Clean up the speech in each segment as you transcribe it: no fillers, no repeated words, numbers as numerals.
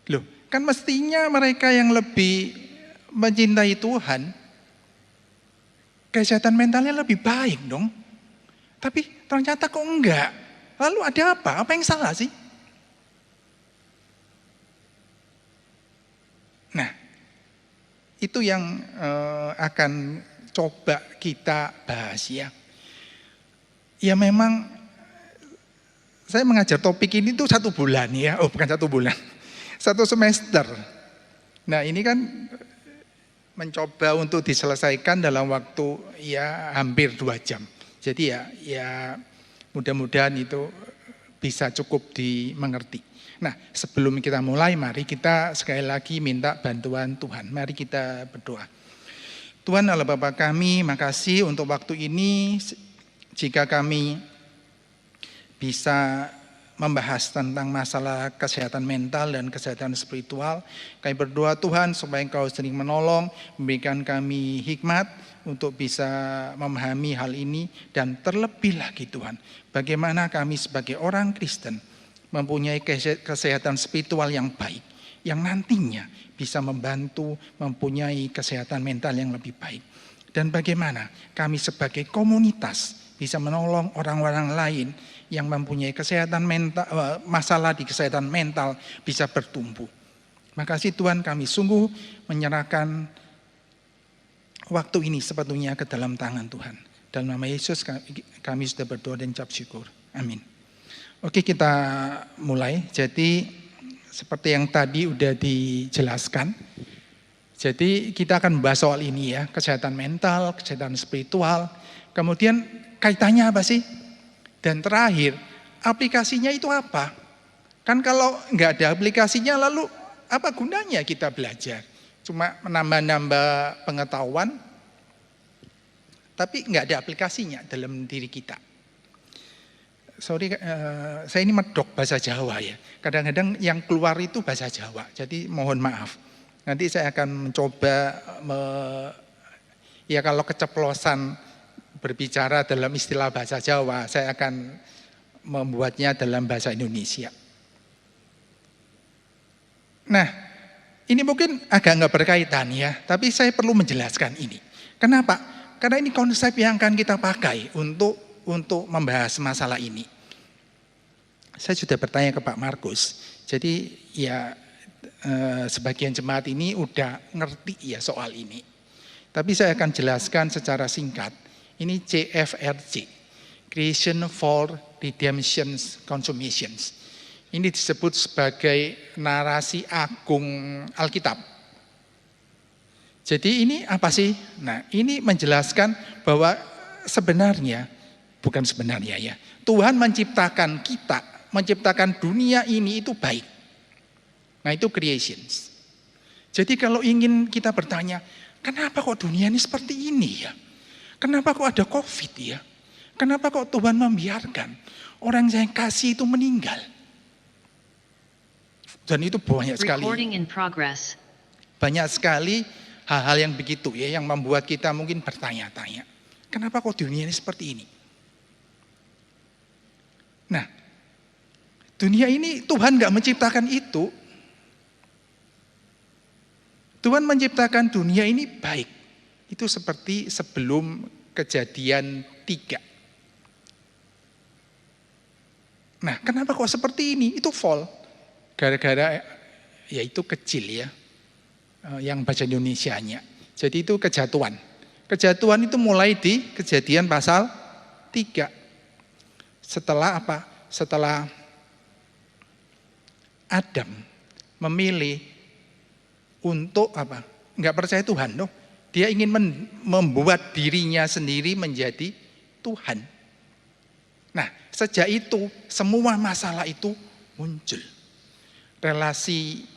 Loh, kan mestinya mereka yang lebih mencintai Tuhan, kesehatan mentalnya lebih baik dong. Tapi ternyata kok enggak. Lalu ada apa? Apa yang salah sih? Nah, itu yang akan coba kita bahas ya. Ya memang saya mengajar topik ini tuh 1 bulan ya. Oh, bukan 1 bulan. 1 semester. Nah, ini kan mencoba untuk diselesaikan dalam waktu ya hampir 2 jam. Jadi ya mudah-mudahan itu bisa cukup dimengerti. Nah, sebelum kita mulai, mari kita sekali lagi minta bantuan Tuhan. Mari kita berdoa. Tuhan Allah Bapa kami, makasih untuk waktu ini. Jika kami bisa membahas tentang masalah kesehatan mental dan kesehatan spiritual, kami berdoa Tuhan supaya Engkau sering menolong, memberikan kami hikmat untuk bisa memahami hal ini, dan terlebih lagi Tuhan, bagaimana kami sebagai orang Kristen mempunyai kesehatan spiritual yang baik, yang nantinya bisa membantu mempunyai kesehatan mental yang lebih baik. Dan bagaimana kami sebagai komunitas bisa menolong orang-orang lain yang mempunyai kesehatan mental, masalah di kesehatan mental bisa bertumbuh. Makasih Tuhan, kami sungguh menyerahkan waktu ini sepenuhnya ke dalam tangan Tuhan. Dalam nama Yesus kami sudah berdoa dan ucap syukur. Amin. Oke, kita mulai. Jadi seperti yang tadi udah dijelaskan, jadi kita akan membahas soal ini ya, kesehatan mental, kesehatan spiritual. Kemudian kaitannya apa sih? Dan terakhir, aplikasinya itu apa? Kan kalau nggak ada aplikasinya, lalu apa gunanya kita belajar? Cuma menambah-nambah pengetahuan, tapi nggak ada aplikasinya dalam diri kita. Sorry, saya ini medok bahasa Jawa ya. Kadang-kadang yang keluar itu bahasa Jawa, jadi mohon maaf. Nanti saya akan mencoba, ya kalau keceplosan berbicara dalam istilah bahasa Jawa, saya akan membuatnya dalam bahasa Indonesia. Nah, ini mungkin agak nggak berkaitan ya, tapi saya perlu menjelaskan ini. Kenapa? Karena ini konsep yang akan kita pakai untuk membahas masalah ini. Saya sudah bertanya ke Pak Markus, jadi ya sebagian jemaat ini udah ngerti ya soal ini. Tapi saya akan jelaskan secara singkat. Ini CFRC, Creation for Redemption Consummations. Ini disebut sebagai narasi agung Alkitab. Jadi ini apa sih? Nah, ini menjelaskan bahwa bukan sebenarnya ya, Tuhan menciptakan kita, menciptakan dunia ini itu baik. Nah, itu creations. Jadi kalau ingin kita bertanya, kenapa kok dunia ini seperti ini ya? Kenapa kok ada COVID ya? Kenapa kok Tuhan membiarkan orang yang kasih itu meninggal? Dan itu banyak sekali. Banyak sekali hal-hal yang begitu ya, yang membuat kita mungkin bertanya-tanya. Kenapa kok dunia ini seperti ini? Nah, dunia ini Tuhan gak menciptakan itu. Tuhan menciptakan dunia ini baik. Itu seperti sebelum Kejadian 3. Nah, kenapa kok seperti ini? Itu fall. Gara-gara ya itu kecil ya. Yang bahasa Indonesianya. Jadi itu kejatuhan. Kejatuhan itu mulai di Kejadian pasal 3. Setelah apa? Setelah Adam memilih untuk apa? Enggak percaya Tuhan, loh. Dia ingin membuat dirinya sendiri menjadi Tuhan. Nah, sejak itu semua masalah itu muncul. Relasi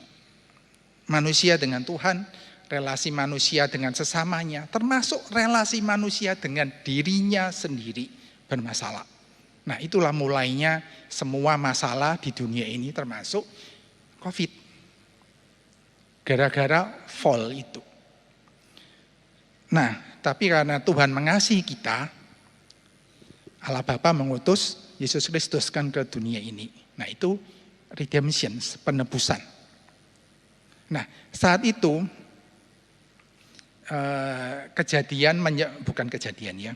manusia dengan Tuhan, relasi manusia dengan sesamanya, termasuk relasi manusia dengan dirinya sendiri bermasalah. Nah, itulah mulainya semua masalah di dunia ini, termasuk COVID. Gara-gara fall itu. Nah, tapi karena Tuhan mengasihi kita, Allah Bapa mengutus Yesus Kristus kan ke dunia ini. Nah, itu redemption, penebusan. Nah, saat itu bukan kejadian ya,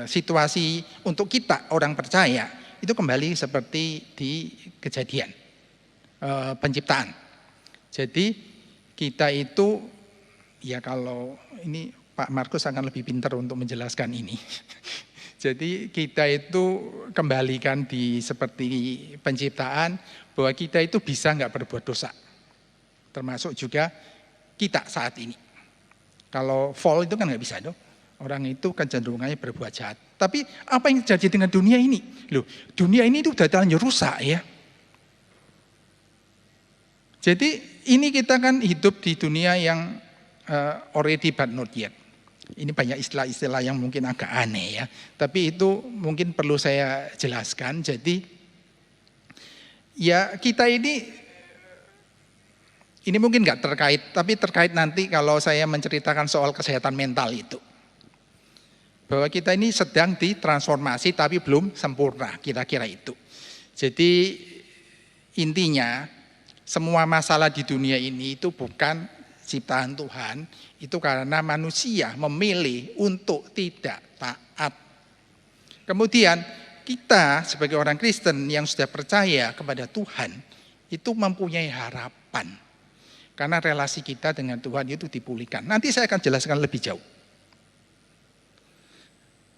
situasi untuk kita orang percaya itu kembali seperti di kejadian penciptaan. Jadi kita itu ya, kalau ini Pak Markus akan lebih pintar untuk menjelaskan ini. Jadi kita itu kembalikan di seperti penciptaan, bahwa kita itu bisa nggak berbuat dosa, termasuk juga kita saat ini. Kalau fall itu kan nggak bisa dong. Orang itu kecenderungannya berbuat jahat. Tapi apa yang terjadi dengan dunia ini? Loh, dunia ini itu udah terlanjur rusak ya. Jadi ini kita kan hidup di dunia yang already but not yet. Ini banyak istilah-istilah yang mungkin agak aneh ya. Tapi itu mungkin perlu saya jelaskan. Jadi ya kita ini mungkin nggak terkait, tapi terkait nanti kalau saya menceritakan soal kesehatan mental itu. Bahwa kita ini sedang ditransformasi tapi belum sempurna, kira-kira itu. Jadi intinya semua masalah di dunia ini itu bukan ciptaan Tuhan, itu karena manusia memilih untuk tidak taat. Kemudian kita sebagai orang Kristen yang sudah percaya kepada Tuhan, itu mempunyai harapan. Karena relasi kita dengan Tuhan itu dipulihkan. Nanti saya akan jelaskan lebih jauh.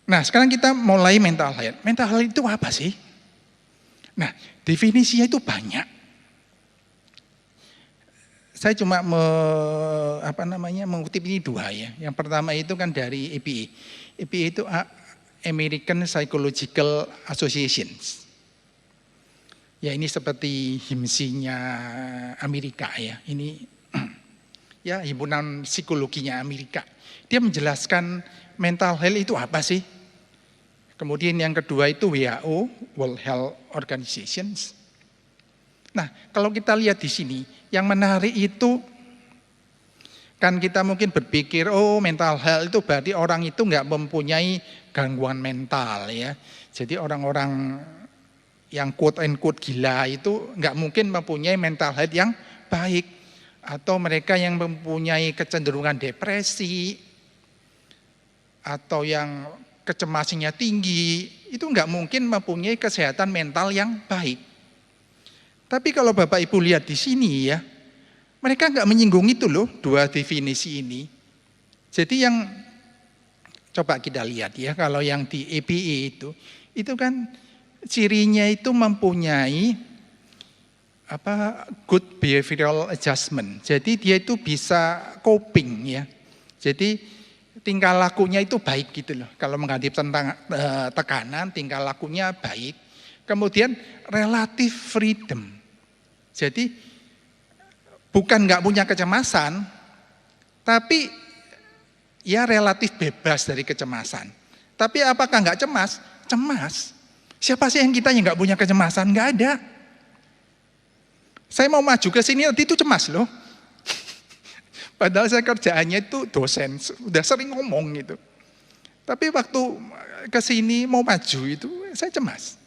Nah, sekarang kita mulai mental health. Mental health itu apa sih? Nah, definisinya itu banyak. Saya cuma mengutip ini dua ya. Yang pertama itu kan dari APA. APA itu American Psychological Association. Ya ini seperti himsinya Amerika ya. Ini ya himpunan psikologinya Amerika. Dia menjelaskan mental health itu apa sih? Kemudian yang kedua itu WHO, World Health Organization. Nah, kalau kita lihat di sini, yang menarik itu kan kita mungkin berpikir, oh mental health itu berarti orang itu nggak mempunyai gangguan mental ya. Jadi orang-orang yang quote and quote gila itu nggak mungkin mempunyai mental health yang baik, atau mereka yang mempunyai kecenderungan depresi atau yang kecemasannya tinggi itu nggak mungkin mempunyai kesehatan mental yang baik. Tapi kalau Bapak Ibu lihat di sini ya, mereka nggak menyinggung itu loh, dua definisi ini. Jadi yang coba kita lihat ya, kalau yang di APA itu kan cirinya itu mempunyai good behavioral adjustment. Jadi dia itu bisa coping ya. Jadi tingkah lakunya itu baik gitu loh. Kalau menghadapi tentang tekanan, tingkah lakunya baik. Kemudian relative freedom. Jadi bukan nggak punya kecemasan, tapi ya relatif bebas dari kecemasan. Tapi apakah nggak cemas? Cemas. Siapa sih yang nggak punya kecemasan? Nggak ada. Saya mau maju ke sini nanti itu cemas loh. Padahal saya kerjaannya itu dosen, udah sering ngomong gitu. Tapi waktu ke sini mau maju itu saya cemas.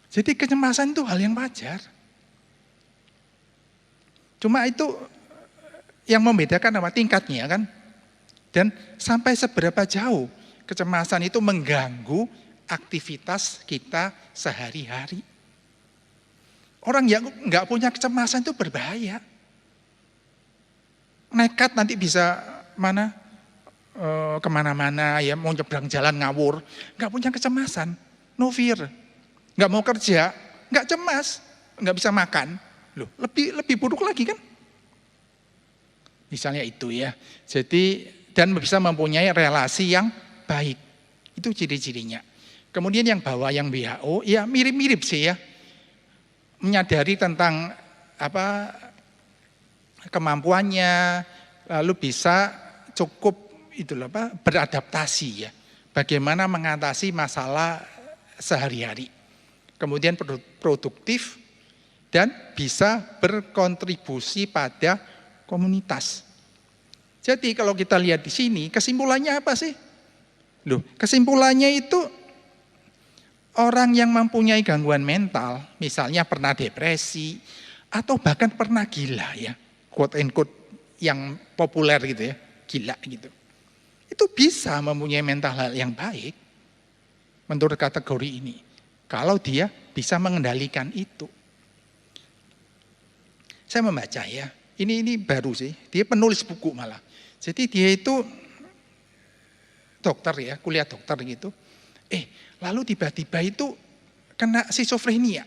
Jadi kecemasan itu hal yang wajar. Cuma itu yang membedakan apa tingkatnya kan. Dan sampai seberapa jauh kecemasan itu mengganggu aktivitas kita sehari-hari. Orang yang nggak punya kecemasan itu berbahaya. Nekat nanti bisa kemana-mana ya, mau nyebrang jalan ngawur, nggak punya kecemasan, no fear, nggak mau kerja, nggak cemas, nggak bisa makan, loh lebih buruk lagi kan? Misalnya itu ya. Jadi dan bisa mempunyai relasi yang baik, itu ciri-cirinya. Kemudian yang bawah yang WHO ya mirip-mirip sih ya, menyadari tentang kemampuannya, lalu bisa cukup beradaptasi ya, bagaimana mengatasi masalah sehari-hari, kemudian produktif dan bisa berkontribusi pada komunitas. Jadi kalau kita lihat di sini kesimpulannya apa sih? Loh, kesimpulannya itu orang yang mempunyai gangguan mental, misalnya pernah depresi atau bahkan pernah gila ya, quote and quote yang populer gitu ya, gila gitu. Itu bisa mempunyai mental health yang baik menurut kategori ini. Kalau dia bisa mengendalikan itu. Saya membaca ya, ini baru sih, dia penulis buku malah. Jadi dia itu dokter ya, kuliah dokter gitu. Lalu tiba-tiba itu kena schizophrenia.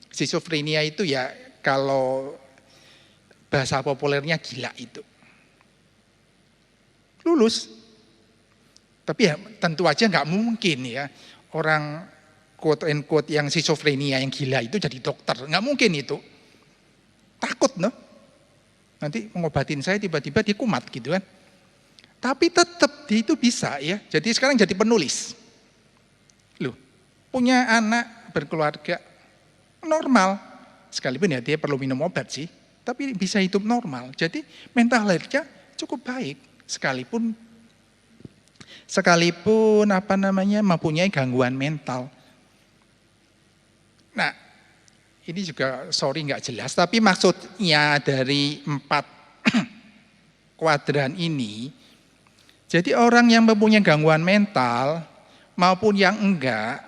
Schizophrenia itu ya kalau bahasa populernya gila itu. Lulus. Tapi ya tentu aja nggak mungkin ya orang quote and quote yang schizophrenia yang gila itu jadi dokter. Nggak mungkin itu. Takut no. Nanti mengobatin saya tiba-tiba dia kumat gitu kan. Tapi tetap dia itu bisa ya. Jadi sekarang jadi penulis. Loh, punya anak, berkeluarga, normal. Sekalipun ya dia perlu minum obat sih. Tapi bisa hidup normal. Jadi mental health-nya cukup baik. Sekalipun mempunyai gangguan mental. Nah, ini juga sorry nggak jelas. Tapi maksudnya dari 4 kuadran ini, jadi orang yang mempunyai gangguan mental maupun yang enggak,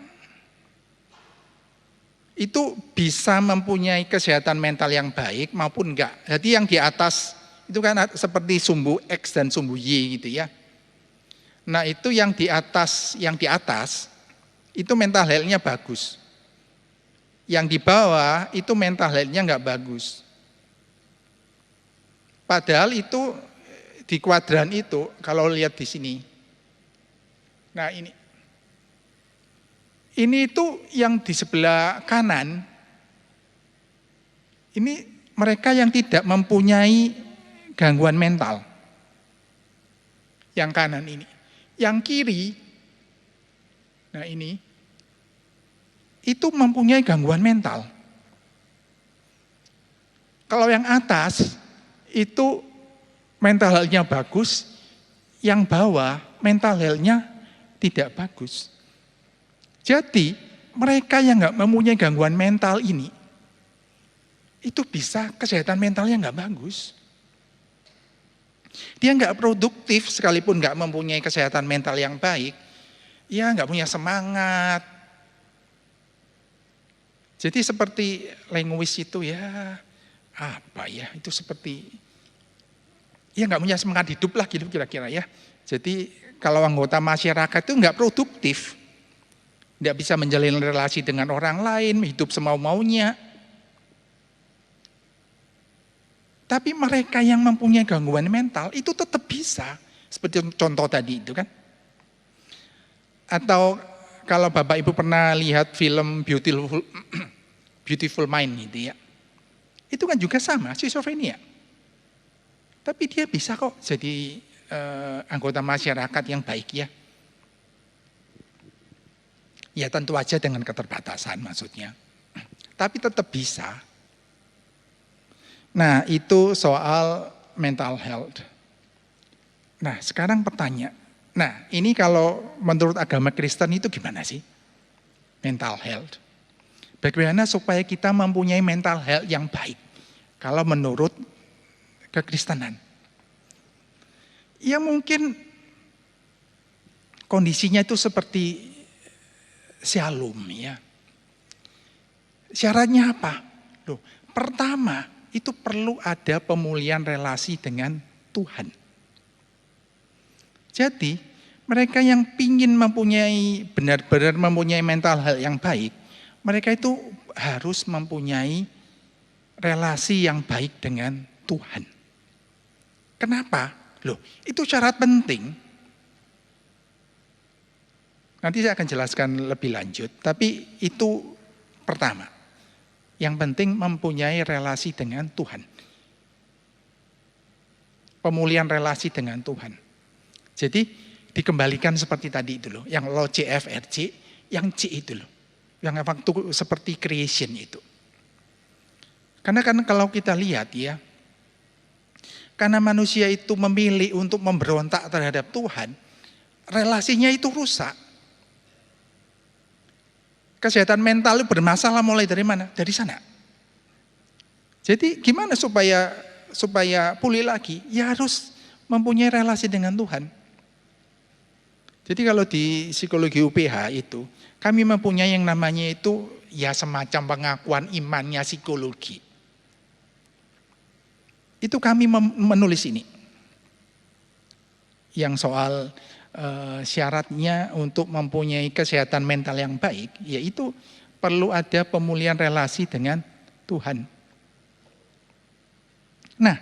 itu bisa mempunyai kesehatan mental yang baik maupun enggak. Jadi yang di atas itu kan seperti sumbu X dan sumbu Y gitu ya. Nah itu yang di atas itu mental health-nya bagus. Yang di bawah itu mental health-nya enggak bagus. Padahal itu di kuadran itu kalau lihat di sini. Nah ini itu yang di sebelah kanan, ini mereka yang tidak mempunyai gangguan mental. Yang kanan ini. Yang kiri, nah ini, itu mempunyai gangguan mental. Kalau yang atas, itu mental health-nya bagus, yang bawah mental health-nya tidak bagus. Jadi mereka yang nggak mempunyai gangguan mental ini, itu bisa kesehatan mentalnya nggak bagus. Dia nggak produktif sekalipun nggak mempunyai kesehatan mental yang baik, ya nggak punya semangat. Jadi seperti linguis itu ya, itu seperti, ya nggak punya semangat hidup lah gitu kira-kira ya. Jadi kalau anggota masyarakat itu nggak produktif. Tidak bisa menjalin relasi dengan orang lain, hidup semau-maunya. Tapi mereka yang mempunyai gangguan mental itu tetap bisa. Seperti contoh tadi itu kan. Atau kalau Bapak Ibu pernah lihat film Beautiful Mind itu ya. Itu kan juga sama, schizophrenia. Tapi dia bisa kok jadi anggota masyarakat yang baik ya. Ya tentu aja dengan keterbatasan maksudnya. Tapi tetap bisa. Nah itu soal mental health. Nah sekarang pertanyaan. Nah ini kalau menurut agama Kristen itu gimana sih? Mental health. Bagaimana supaya kita mempunyai mental health yang baik? Kalau menurut kekristenan. Ya mungkin kondisinya itu seperti Shalom ya. Syaratnya apa? Loh, pertama itu perlu ada pemulihan relasi dengan Tuhan. Jadi mereka yang pingin benar-benar mempunyai mental health yang baik, mereka itu harus mempunyai relasi yang baik dengan Tuhan. Kenapa? Loh, itu syarat penting. Nanti saya akan jelaskan lebih lanjut, tapi itu pertama. Yang penting mempunyai relasi dengan Tuhan. Pemulihan relasi dengan Tuhan. Jadi dikembalikan seperti tadi itu loh, yang lo CFRC, yang C itu loh. Yang waktu seperti creation itu. Karena kan kalau kita lihat ya, karena manusia itu memilih untuk memberontak terhadap Tuhan, relasinya itu rusak. Kesehatan mental itu bermasalah mulai dari mana? Dari sana. Jadi gimana supaya pulih lagi? Ya harus mempunyai relasi dengan Tuhan. Jadi kalau di psikologi UPH itu, kami mempunyai yang namanya itu ya semacam pengakuan imannya psikologi. Itu kami menulis ini. Yang soal syaratnya untuk mempunyai kesehatan mental yang baik, yaitu perlu ada pemulihan relasi dengan Tuhan. Nah,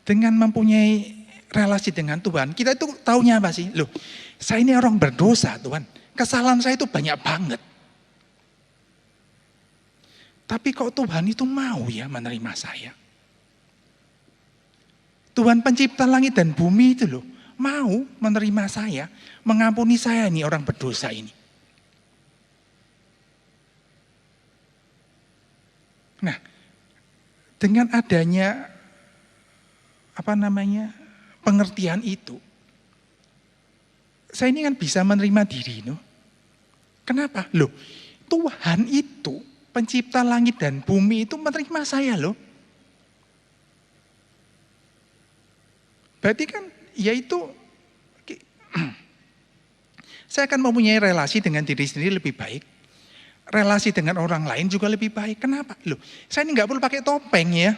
dengan mempunyai relasi dengan Tuhan, kita itu taunya apa sih? Loh, saya ini orang berdosa Tuhan, kesalahan saya itu banyak banget. Tapi kok Tuhan itu mau ya menerima saya? Tuhan pencipta langit dan bumi itu loh, mau menerima saya, mengampuni saya ini orang berdosa ini. Nah, dengan adanya pengertian itu, saya ini kan bisa menerima diri, no? Kenapa? Loh, Tuhan itu pencipta langit dan bumi itu menerima saya loh. Berarti kan yaitu saya akan mempunyai relasi dengan diri sendiri lebih baik. Relasi dengan orang lain juga lebih baik. Kenapa? Loh, saya ini nggak perlu pakai topeng ya.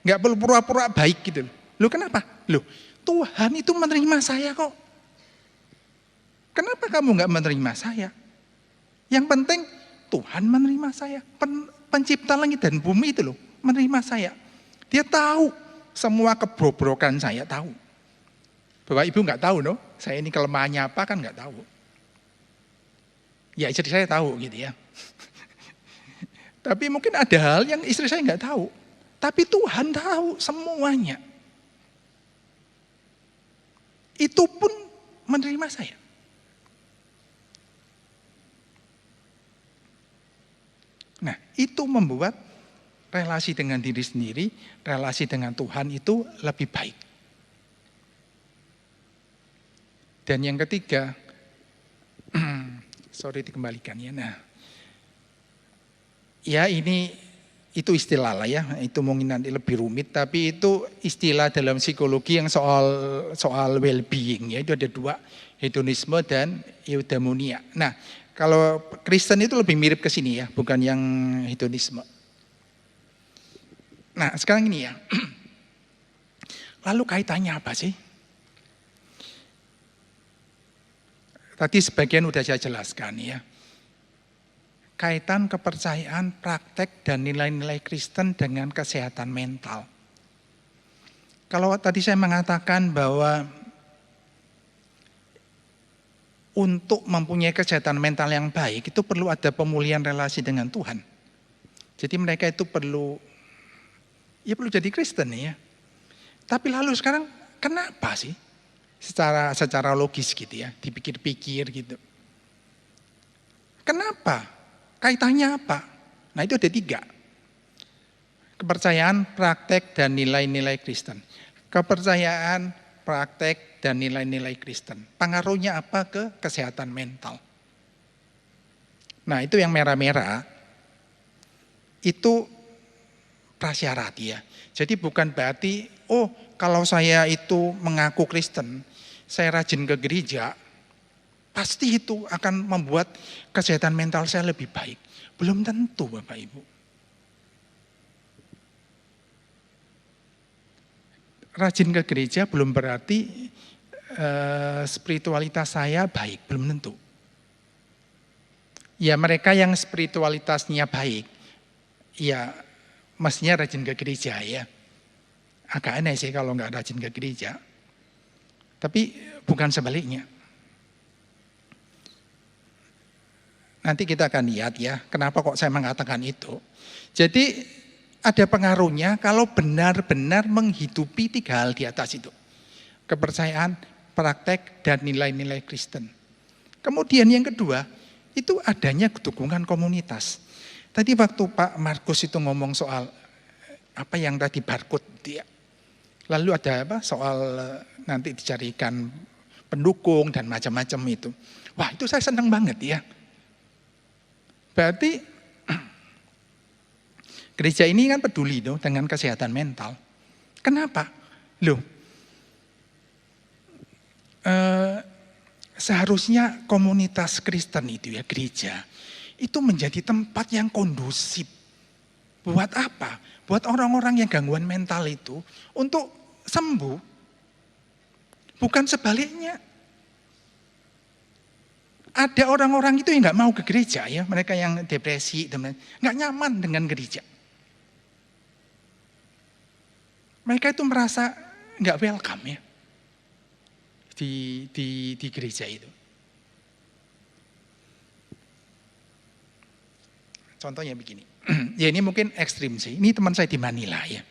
Nggak perlu pura-pura baik gitu. Loh kenapa? Loh, Tuhan itu menerima saya kok. Kenapa kamu nggak menerima saya? Yang penting Tuhan menerima saya. Pencipta langit dan bumi itu loh, menerima saya. Dia tahu semua kebobrokan saya, tahu. Bapak Ibu nggak tahu, no? Saya ini kelemahannya apa kan nggak tahu. Ya istri saya tahu gitu ya. Tapi mungkin ada hal yang istri saya nggak tahu. Tapi Tuhan tahu semuanya. Itu pun menerima saya. Nah, itu membuat relasi dengan diri sendiri, relasi dengan Tuhan itu lebih baik. Dan yang ketiga, sorry dikembalikan ya. Nah, ya itu istilah lah ya, itu mungkin nanti lebih rumit, tapi itu istilah dalam psikologi yang soal well-being ya, itu ada dua, hedonisme dan eudaimonia. Nah, kalau Kristen itu lebih mirip ke sini ya, bukan yang hedonisme. Nah, sekarang ini ya, lalu kaitannya apa sih? Tadi sebagian udah saya jelaskan ya. Kaitan kepercayaan, praktek, dan nilai-nilai Kristen dengan kesehatan mental. Kalau tadi saya mengatakan bahwa untuk mempunyai kesehatan mental yang baik, itu perlu ada pemulihan relasi dengan Tuhan. Jadi mereka itu perlu jadi Kristen ya. Tapi lalu sekarang kenapa sih? Secara logis gitu ya, dipikir-pikir gitu. Kenapa? Kaitannya apa? Nah itu ada 3. Kepercayaan, praktek, dan nilai-nilai Kristen. Kepercayaan, praktek, dan nilai-nilai Kristen. Pengaruhnya apa ke kesehatan mental? Nah itu yang merah-merah, itu prasyarat ya. Jadi bukan berarti, kalau saya itu mengaku Kristen, saya rajin ke gereja, pasti itu akan membuat kesehatan mental saya lebih baik. Belum tentu Bapak Ibu. Rajin ke gereja belum berarti spiritualitas saya baik, belum tentu. Ya mereka yang spiritualitasnya baik, ya mestinya rajin ke gereja ya. Agak aneh sih kalau nggak rajin ke gereja. Tapi bukan sebaliknya. Nanti kita akan lihat ya, kenapa kok saya mengatakan itu. Jadi ada pengaruhnya kalau benar-benar menghidupi 3 hal di atas itu. Kepercayaan, praktek, dan nilai-nilai Kristen. Kemudian yang kedua, itu adanya dukungan komunitas. Tadi waktu Pak Markus itu ngomong soal apa yang tadi barcode dia. Lalu ada soal nanti dicarikan pendukung dan macam-macam itu. Wah itu saya senang banget ya. Berarti Gereja ini kan peduli dong dengan kesehatan mental. Kenapa? Loh, seharusnya komunitas Kristen itu ya, gereja, itu menjadi tempat yang kondusif. Buat apa? Buat orang-orang yang gangguan mental itu untuk sembuh. Bukan sebaliknya. Ada orang-orang itu yang nggak mau ke gereja ya, mereka yang depresi, nggak nyaman dengan gereja. Mereka itu merasa nggak welcome ya di gereja itu. Contohnya begini, ya ini mungkin ekstrim sih. Ini teman saya di Manila ya.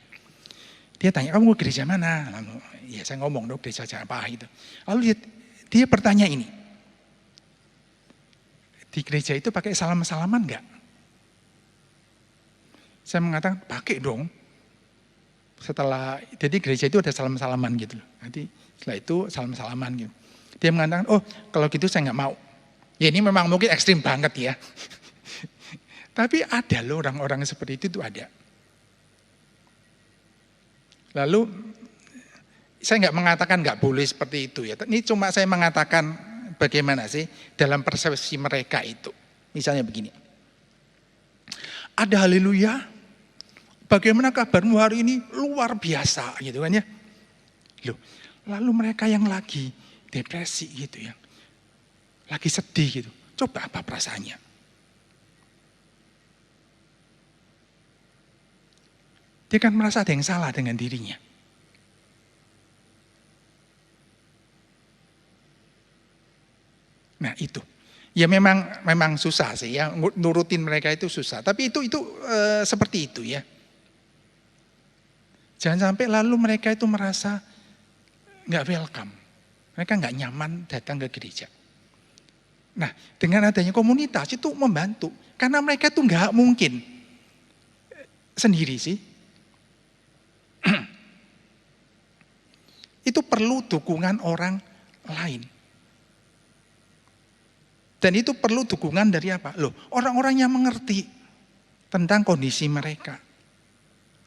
Dia tanya, kamu mau gereja mana? Lalu, ya saya ngomong dong gereja apa gitu. Lalu dia bertanya ini, di gereja itu pakai salam-salaman enggak? Saya mengatakan pakai dong. Jadi gereja itu ada salam-salaman gitu. Nanti setelah itu salam-salaman gitu. Dia mengatakan, oh kalau gitu saya nggak mau. Ya ini memang mungkin ekstrim banget ya. Tapi ada loh orang-orang seperti itu tuh ada. Lalu saya nggak mengatakan nggak boleh seperti itu ya. Ini cuma saya mengatakan bagaimana sih dalam persepsi mereka itu. Misalnya begini. Ada haleluya. Bagaimana kabarmu hari ini? Luar biasa gitu kan ya. Loh, lalu mereka yang lagi depresi gitu ya. Lagi sedih gitu. Coba apa perasaannya? Dia kan merasa ada yang salah dengan dirinya. Nah itu, ya memang susah sih ya, nurutin mereka itu susah. Tapi itu seperti itu ya. Jangan sampai lalu mereka itu merasa nggak welcome, mereka nggak nyaman datang ke gereja. Nah dengan adanya komunitas itu membantu, karena mereka itu nggak mungkin sendiri sih. Itu perlu dukungan orang lain. Dan itu perlu dukungan dari apa? Loh, orang-orang yang mengerti tentang kondisi mereka.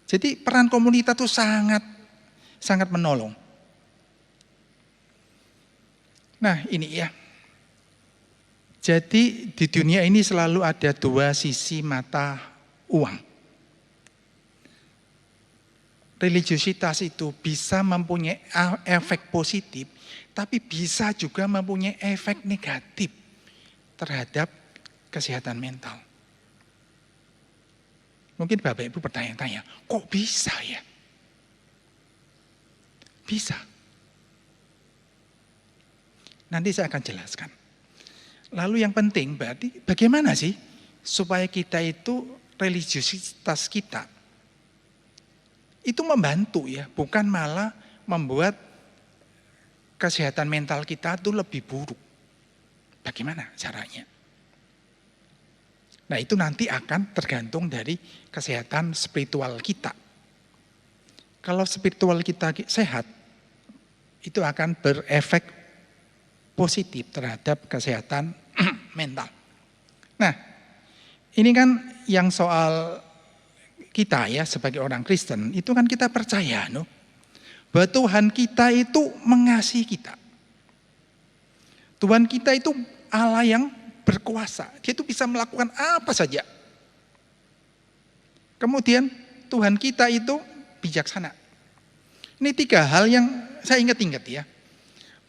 Jadi peran komunitas itu sangat menolong. Nah ini ya. Jadi di dunia ini selalu ada dua sisi mata uang. Religiositas itu bisa mempunyai efek positif, tapi bisa juga mempunyai efek negatif terhadap kesehatan mental. Mungkin Bapak Ibu bertanya-tanya, kok bisa ya? Bisa. Nanti saya akan jelaskan. Lalu yang penting berarti bagaimana sih supaya kita itu religiositas kita itu membantu ya, bukan malah membuat kesehatan mental kita itu lebih buruk. Bagaimana caranya? Nah itu nanti akan tergantung dari kesehatan spiritual kita. Kalau spiritual kita sehat, itu akan berefek positif terhadap kesehatan mental. Nah ini kan yang soal kita ya sebagai orang Kristen, itu kan kita percaya bahwa Tuhan kita itu mengasihi kita. Tuhan kita itu Allah yang berkuasa, dia itu bisa melakukan apa saja. Kemudian Tuhan kita itu bijaksana. Ini tiga hal yang saya ingat-ingat ya.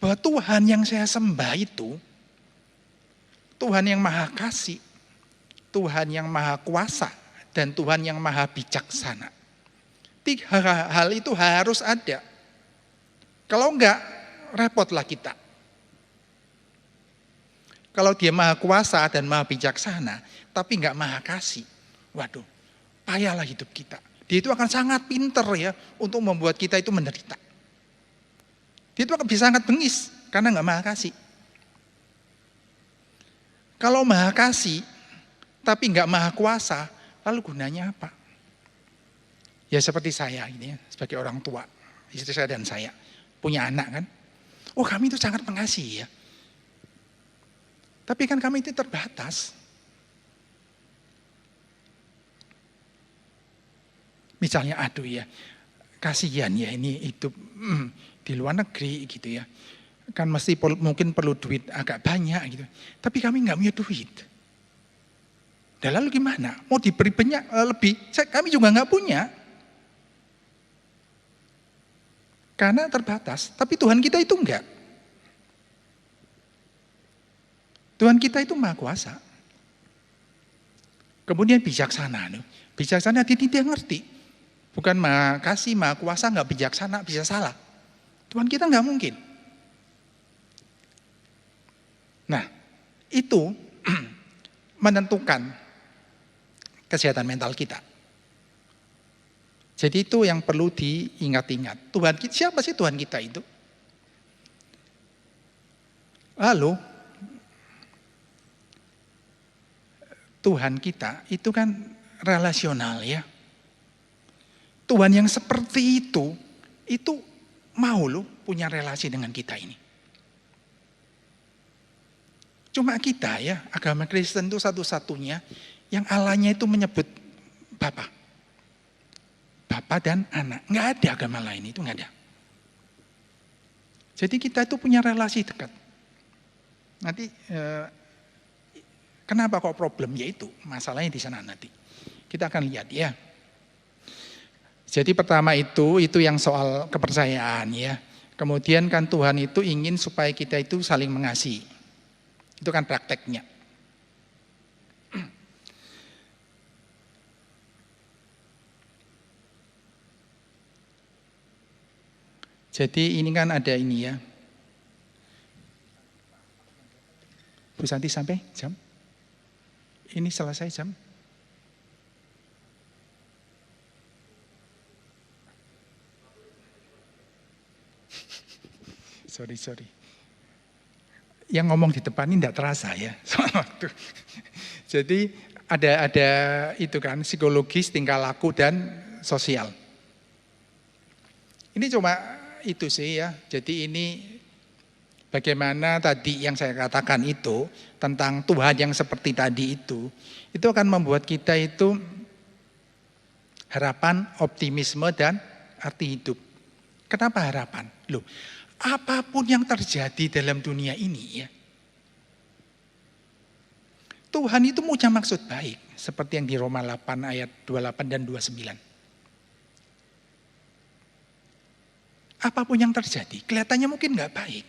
Bahwa Tuhan yang saya sembah itu, Tuhan yang maha kasih, Tuhan yang maha kuasa, dan Tuhan yang maha bijaksana. Tiga hal itu harus ada. Kalau enggak, repotlah kita. Kalau dia maha kuasa dan maha bijaksana, tapi enggak maha kasih, waduh, payahlah hidup kita. Dia itu akan sangat pinter ya, untuk membuat kita itu menderita. Dia itu akan bisa sangat bengis, karena enggak maha kasih. Kalau maha kasih, tapi enggak maha kuasa, lalu gunanya apa? Ya seperti saya ini ya, sebagai orang tua, istri saya dan saya, punya anak kan. Oh kami itu sangat mengasihi ya. Tapi kan kami itu terbatas. Misalnya aduh ya, kasihan ya ini hidup di luar negeri gitu ya. Kan mesti mungkin perlu duit agak banyak gitu. Tapi kami nggak punya duit. Dan lalu gimana? Mau diberi banyak lebih? Kami juga nggak punya. Karena terbatas. Tapi Tuhan kita itu enggak. Tuhan kita itu maha kuasa. Kemudian bijaksana. Bijaksana dia ngerti. Bukan maha kasih, maha kuasa, nggak bijaksana, bisa salah. Tuhan kita nggak mungkin. Nah, itu menentukan kesehatan mental kita. Jadi itu yang perlu diingat-ingat. Tuhan kita, siapa sih Tuhan kita itu? Lalu, Tuhan kita itu kan relasional ya. Tuhan yang seperti itu mau loh punya relasi dengan kita ini. Cuma kita ya, agama Kristen itu satu-satunya yang Allahnya itu menyebut Bapa. Bapa dan anak. Nggak ada agama lain itu, nggak ada. Jadi kita itu punya relasi dekat. Nanti kenapa kok problem? Yaitu masalahnya di sana nanti. Kita akan lihat ya. Jadi pertama itu yang soal kepercayaan ya. Kemudian kan Tuhan itu ingin supaya kita itu saling mengasihi. Itu kan prakteknya. Jadi ini kan ada ini ya. Bu Santi sampai jam? Ini selesai jam? Sorry. Yang ngomong di depan ini tidak terasa ya soal waktu. Jadi ada itu kan psikologis, tingkah laku dan sosial. Ini cuma itu sih ya. Jadi ini bagaimana tadi yang saya katakan itu tentang Tuhan yang seperti tadi itu akan membuat kita itu harapan, optimisme dan arti hidup. Kenapa harapan? Loh, apapun yang terjadi dalam dunia ini ya, Tuhan itu punya maksud baik. Seperti yang di Roma 8 ayat 28 dan 29. Apapun yang terjadi, kelihatannya mungkin gak baik.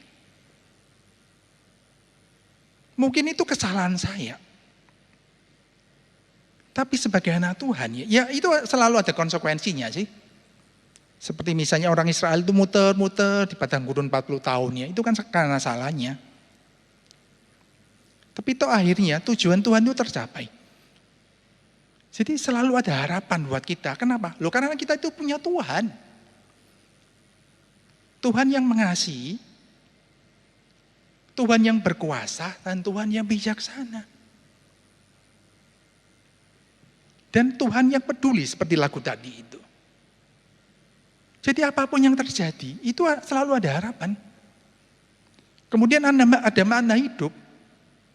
Mungkin itu kesalahan saya. Tapi sebagai anak Tuhan ya itu selalu ada konsekuensinya sih. Seperti misalnya orang Israel itu muter-muter di padang gurun 40 tahun ya, itu kan karena salahnya. Tapi itu akhirnya tujuan Tuhan itu tercapai. Jadi selalu ada harapan buat kita. Kenapa? Loh karena kita itu punya Tuhan. Tuhan yang mengasihi, Tuhan yang berkuasa, dan Tuhan yang bijaksana. Dan Tuhan yang peduli seperti lagu tadi itu. Jadi apapun yang terjadi, itu selalu ada harapan. Kemudian ada makna hidup.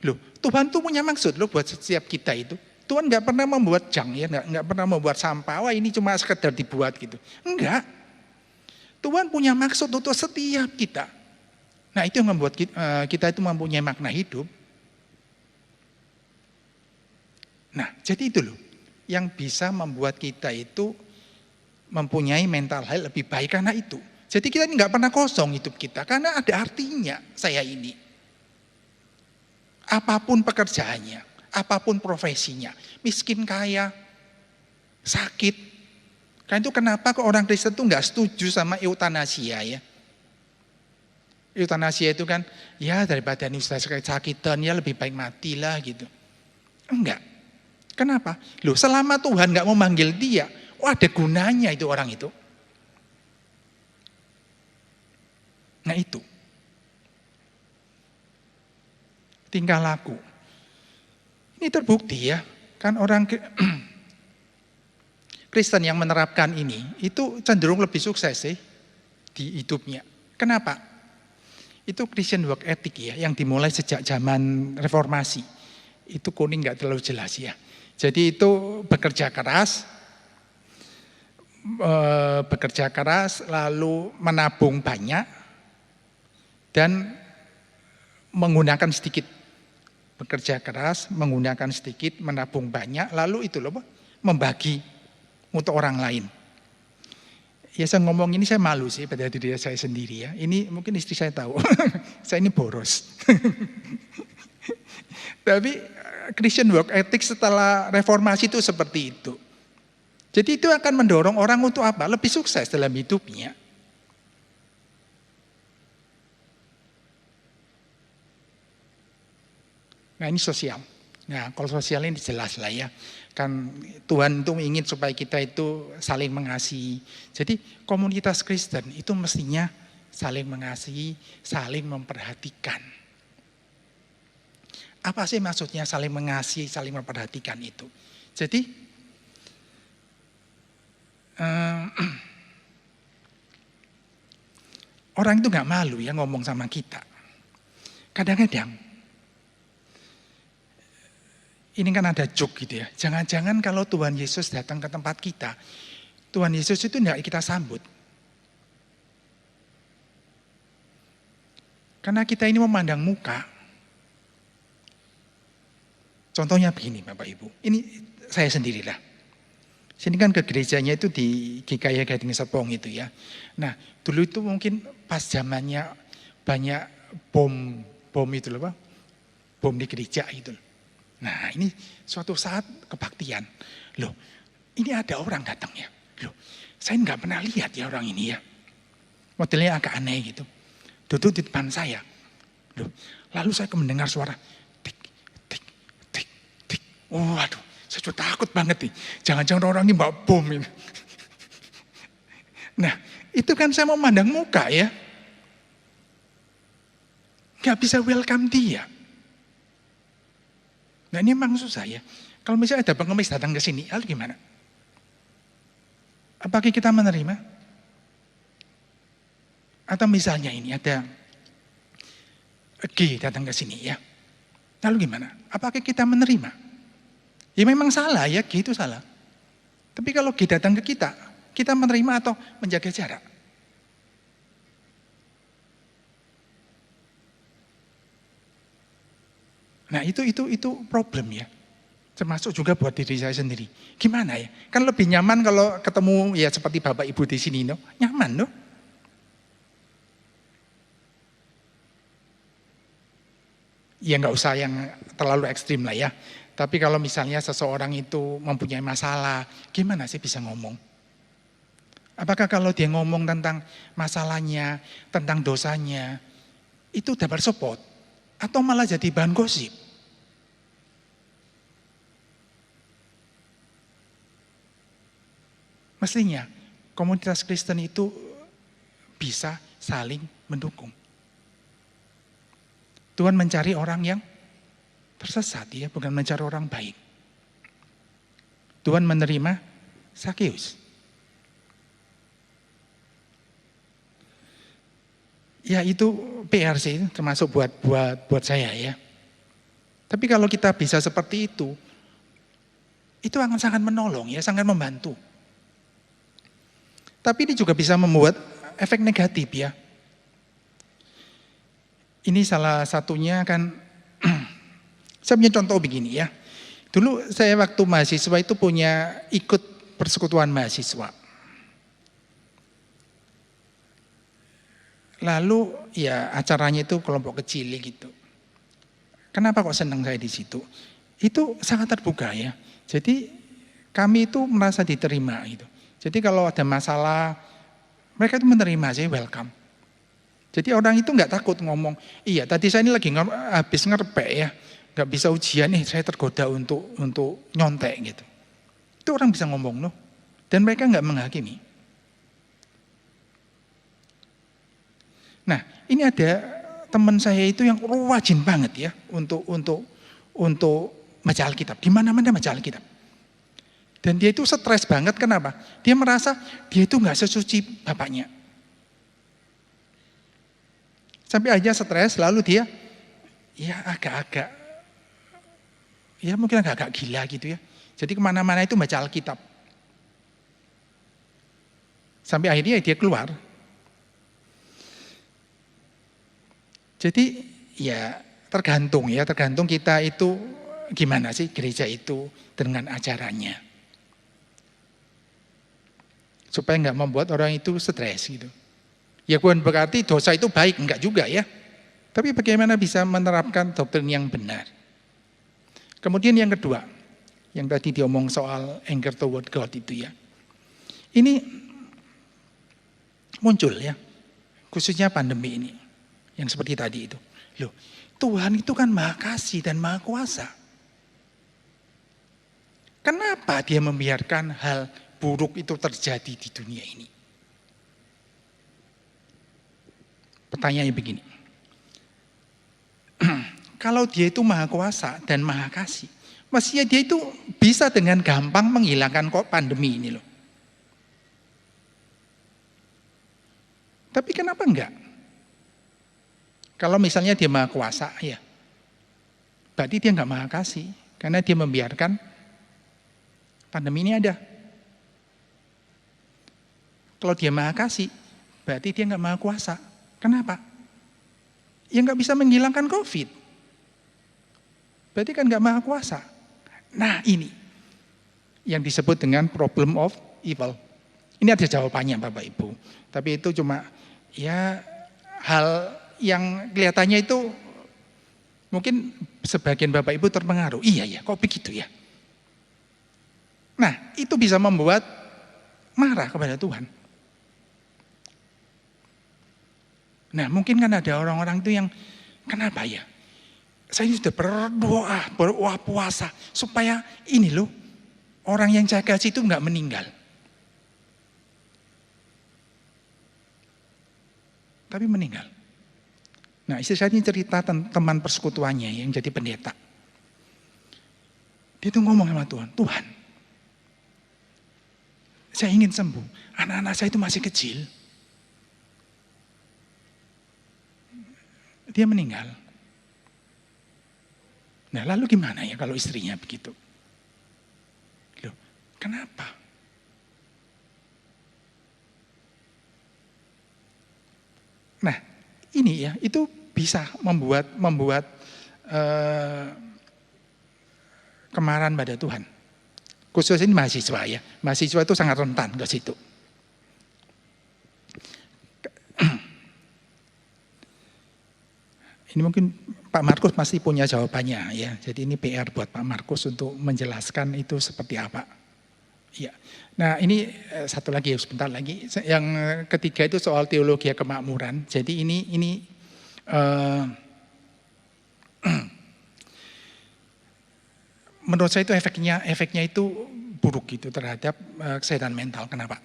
Loh, Tuhan tuh punya maksud loh buat setiap kita itu. Tuhan nggak pernah membuat jang ya, nggak pernah membuat sampah. Wah ini cuma sekedar dibuat gitu. Enggak. Tuhan punya maksud untuk setiap kita. Nah itu yang membuat kita itu mempunyai makna hidup. Nah jadi itu loh, yang bisa membuat kita itu mempunyai mental health lebih baik karena itu. Jadi kita nggak pernah kosong hidup kita karena ada artinya saya ini. Apapun pekerjaannya, apapun profesinya, miskin kaya, sakit. Kan itu kenapa kok orang Kristen tuh nggak setuju sama eutanasia ya? Eutanasia itu kan ya daripada ini sudah sakitan ya lebih baik matilah gitu. Enggak. Kenapa? Loh selama Tuhan nggak mau manggil dia, ada gunanya itu orang itu. Nah itu. Tingkah laku. Ini terbukti ya. Kan orang Kristen yang menerapkan ini, itu cenderung lebih sukses sih di hidupnya. Kenapa? Itu Christian work ethic ya, yang dimulai sejak zaman reformasi. Itu kuning nggak terlalu jelas ya. Jadi itu bekerja keras, bekerja keras, lalu menabung banyak, dan menggunakan sedikit. Bekerja keras, menggunakan sedikit, menabung banyak, lalu itu loh, membagi untuk orang lain. Ya saya ngomong ini saya malu sih pada diri saya sendiri ya. Ini mungkin istri saya tahu, saya ini boros. Tapi Christian work ethic setelah reformasi itu seperti itu. Jadi itu akan mendorong orang untuk apa? Lebih sukses dalam hidupnya. Nah ini sosial. Nah kalau sosial ini jelas lah ya. Kan Tuhan itu ingin supaya kita itu saling mengasihi. Jadi komunitas Kristen itu mestinya saling mengasihi, saling memperhatikan. Apa sih maksudnya saling mengasihi, saling memperhatikan itu? Jadi orang itu gak malu ya ngomong sama kita. Kadang-kadang ini kan ada joke gitu ya. Jangan-jangan kalau Tuhan Yesus datang ke tempat kita, Tuhan Yesus itu tidak kita sambut. Karena kita ini memandang muka. Contohnya begini Bapak Ibu, ini saya sendirilah. Sini kan ke gerejanya itu di GKI Gading Serpong itu ya. Nah dulu itu mungkin pas zamannya banyak bom itu loh Pak. Bom di gereja itu. Nah ini suatu saat kebaktian. Loh ini ada orang datang ya. Loh saya nggak pernah lihat ya orang ini ya. Modelnya agak aneh gitu. Duduk di depan saya. Loh, lalu saya mendengar suara tik, tik, tik, tik. Oh aduh saya sudah takut banget nih. Jangan-jangan orang ini bawa bom ini. Nah itu kan saya mau memandang muka ya. Nggak bisa welcome dia. Nah ini memang susah ya. Kalau misalnya ada pengemis datang ke sini, lalu gimana? Apakah kita menerima? Atau misalnya ini ada G datang ke sini ya. Lalu gimana? Apakah kita menerima? Ya memang salah ya, G itu salah. Tapi kalau G datang ke kita menerima atau menjaga jarak? Nah itu problem ya. Termasuk juga buat diri saya sendiri. Gimana ya? Kan lebih nyaman kalau ketemu ya seperti Bapak Ibu di sini, no? Nyaman, no? Ya nggak usah yang terlalu ekstrim lah ya. Tapi kalau misalnya seseorang itu mempunyai masalah, gimana sih bisa ngomong? Apakah kalau dia ngomong tentang masalahnya, tentang dosanya, itu dapat support? Atau malah jadi bahan gosip? Mestinya komunitas Kristen itu bisa saling mendukung. Tuhan mencari orang yang tersesat ya, bukan mencari orang baik. Tuhan menerima Sakeus. Ya itu PR sih, termasuk buat saya ya. Tapi kalau kita bisa seperti itu akan sangat menolong ya, sangat membantu. Tapi ini juga bisa membuat efek negatif ya. Ini salah satunya kan, saya punya contoh begini ya. Dulu saya waktu mahasiswa itu punya ikut persekutuan mahasiswa. Lalu ya acaranya itu kelompok kecil gitu. Kenapa kok senang saya di situ? Itu sangat terbuka ya. Jadi kami itu merasa diterima gitu. Jadi kalau ada masalah, mereka itu menerima sih, welcome. Jadi orang itu nggak takut ngomong, iya tadi saya ini lagi habis ngerepek ya, nggak bisa ujian nih, saya tergoda untuk nyontek gitu. Itu orang bisa ngomong loh, dan mereka nggak menghakimi. Nah ini ada teman saya itu yang rajin banget ya untuk baca Alkitab, di mana-mana baca Alkitab. Dan dia itu stres banget, kenapa? Dia merasa dia itu nggak sesuci bapaknya. Sampai aja stres, lalu dia ya agak-agak, ya mungkin agak-agak gila gitu ya. Jadi kemana-mana itu baca Alkitab. Sampai akhirnya dia keluar. Jadi ya tergantung kita itu gimana sih gereja itu dengan acaranya. Supaya nggak membuat orang itu stres gitu. Ya bukan berarti dosa itu baik, enggak juga ya. Tapi bagaimana bisa menerapkan doktrin yang benar. Kemudian yang kedua, yang tadi diomong soal anger toward God itu ya. Ini muncul ya, khususnya pandemi ini. Yang seperti tadi itu. Loh, Tuhan itu kan Maha Kasih dan Maha Kuasa. Kenapa dia membiarkan hal buruk itu terjadi di dunia ini? Pertanyaannya begini. Kalau dia itu Maha Kuasa dan Maha Kasih, mestinya dia itu bisa dengan gampang menghilangkan kok pandemi ini loh. Tapi kenapa enggak? Kalau misalnya dia Maha Kuasa, ya berarti dia enggak Maha Kasih, karena dia membiarkan pandemi ini ada. Kalau dia Maha Kasih, berarti dia enggak Maha Kuasa. Kenapa? Ya enggak bisa menghilangkan COVID. Berarti kan enggak Maha Kuasa. Nah ini yang disebut dengan problem of evil. Ini ada jawabannya Bapak Ibu. Tapi itu cuma ya hal yang kelihatannya itu mungkin sebagian Bapak Ibu terpengaruh. Iya ya, kok begitu ya? Nah, itu bisa membuat marah kepada Tuhan. Nah, mungkin kan ada orang-orang itu yang kenapa ya? Saya sudah berdoa puasa supaya ini loh orang yang saya kasih itu enggak meninggal. Tapi meninggal. Nah, istri saya ini cerita teman persekutuannya yang jadi pendeta. Dia tuh ngomong sama Tuhan, Tuhan, saya ingin sembuh. Anak-anak saya itu masih kecil. Dia meninggal. Nah, lalu gimana ya kalau istrinya begitu? Loh, kenapa? Nah, ini ya, itu bisa membuat kemarahan pada Tuhan. Khususnya ini mahasiswa ya. Mahasiswa itu sangat rentan ke situ. Ini mungkin Pak Markus pasti punya jawabannya ya. Jadi ini PR buat Pak Markus untuk menjelaskan itu seperti apa. Ya. Nah ini satu lagi sebentar lagi. Yang ketiga itu soal teologi kemakmuran. Jadi ini menurut saya itu efeknya itu buruk gitu terhadap kesehatan mental. Kenapa?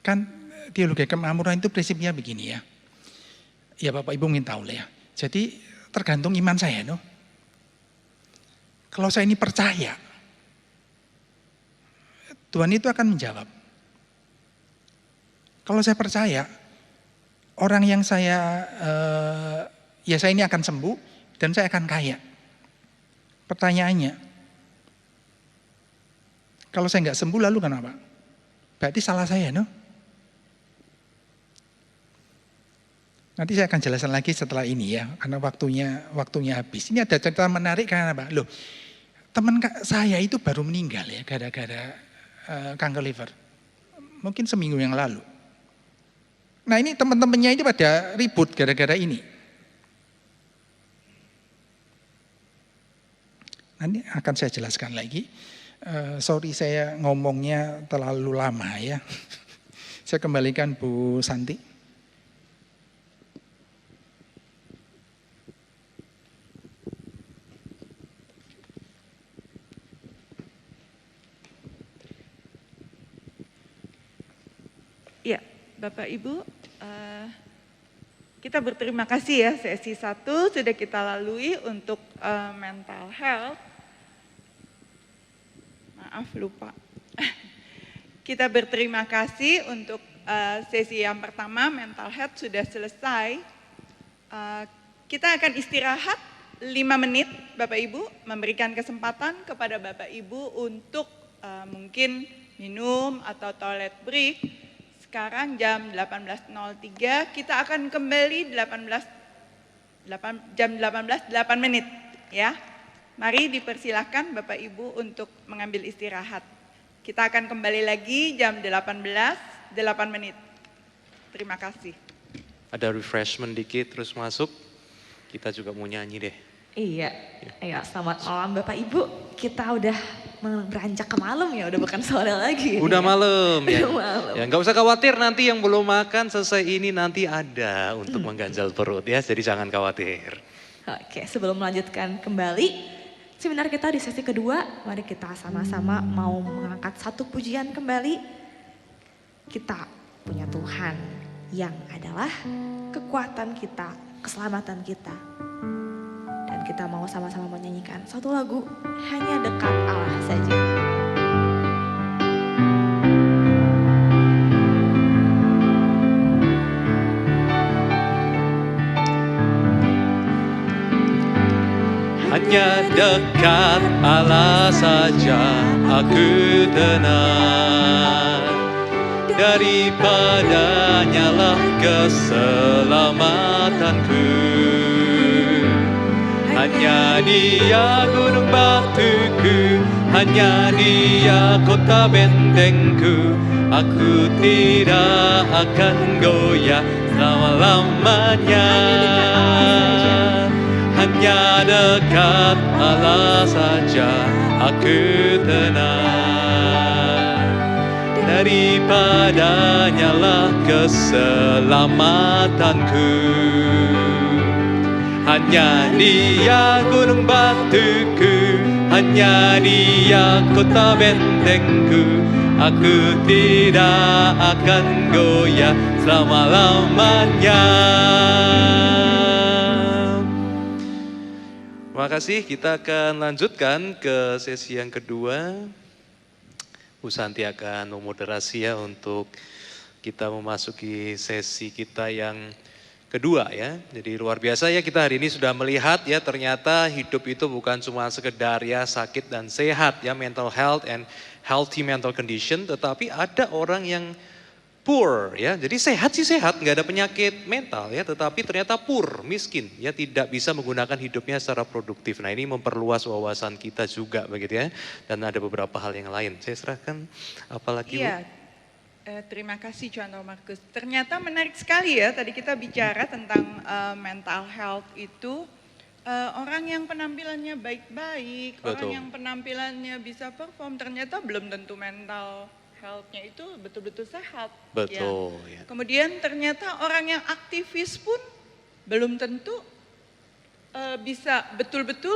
Kan teologi kemakmuran itu prinsipnya begini ya. Ya Bapak Ibu ingin tahu lah ya. Jadi tergantung iman saya no. Kalau saya ini percaya, Tuhan itu akan menjawab. Kalau saya percaya, orang yang saya ini akan sembuh dan saya akan kaya. Pertanyaannya, kalau saya nggak sembuh lalu kenapa? Berarti salah saya, no? Nanti saya akan jelaskan lagi setelah ini ya, karena waktunya habis. Ini ada cerita menarik karena apa? Loh, teman saya itu baru meninggal ya, gara-gara kanker liver. Mungkin seminggu yang lalu. Nah ini teman-temannya ini pada ribut gara-gara ini. Nanti akan saya jelaskan lagi. Sorry saya ngomongnya terlalu lama ya. Saya kembalikan Bu Santi. Ya, Bapak Ibu, kita berterima kasih ya sesi 1 sudah kita lalui untuk mental health. Maaf lupa. Kita berterima kasih untuk sesi yang pertama mental health sudah selesai. Kita akan istirahat 5 menit Bapak Ibu, memberikan kesempatan kepada Bapak Ibu untuk mungkin minum atau toilet break. Sekarang jam 18.03, kita akan kembali jam 18.08 ya. Mari dipersilahkan Bapak Ibu untuk mengambil istirahat. Kita akan kembali lagi jam 18.08. Terima kasih. Ada refreshment dikit terus masuk. Kita juga mau nyanyi deh. Iya, selamat malam Bapak Ibu. Kita udah beranjak ke malam ya, udah bukan sore lagi. Udah malam ya. Udah malam. Ya nggak usah khawatir, nanti yang belum makan selesai ini nanti ada untuk mengganjal perut ya. Jadi jangan khawatir. Oke, sebelum melanjutkan kembali seminar kita di sesi kedua, mari kita sama-sama mau mengangkat satu pujian kembali. Kita punya Tuhan yang adalah kekuatan kita, keselamatan kita. Dan kita mau sama-sama menyanyikan satu lagu, Hanya Dekat Allah Saja. Hanya dekat Allah saja aku tenang. Daripadanya lah keselamatanku. Hanya Dia gunung batuku, hanya Dia kota bentengku. Aku tidak akan goyah selama-lamanya. Hanya dekat Allah saja aku tenang. Daripadanya lah keselamatanku. Hanya Dia gunung batuku, hanya Dia kota bentengku. Aku tidak akan goyah selama-lamanya. Terima kasih, kita akan lanjutkan ke sesi yang kedua. Bu Santi akan memoderasi ya untuk kita memasuki sesi kita yang kedua ya. Jadi luar biasa ya, kita hari ini sudah melihat ya, ternyata hidup itu bukan cuma sekedar ya sakit dan sehat ya, mental health and healthy mental condition, tetapi ada orang yang poor ya. Jadi sehat sih sehat, nggak ada penyakit mental ya, tetapi ternyata poor, miskin ya, tidak bisa menggunakan hidupnya secara produktif. Nah, ini memperluas wawasan kita juga begitu ya. Dan ada beberapa hal yang lain. Saya serahkan apalagi Iya. Bu? Terima kasih Contoh Markus. Ternyata menarik sekali ya, tadi kita bicara tentang mental health itu orang yang penampilannya baik-baik, orang Betul. yang penampilannya bisa perform, ternyata belum tentu mental health-nya itu betul-betul sehat. Betul. Ya. Ya. Kemudian ternyata orang yang aktivis pun belum tentu bisa betul-betul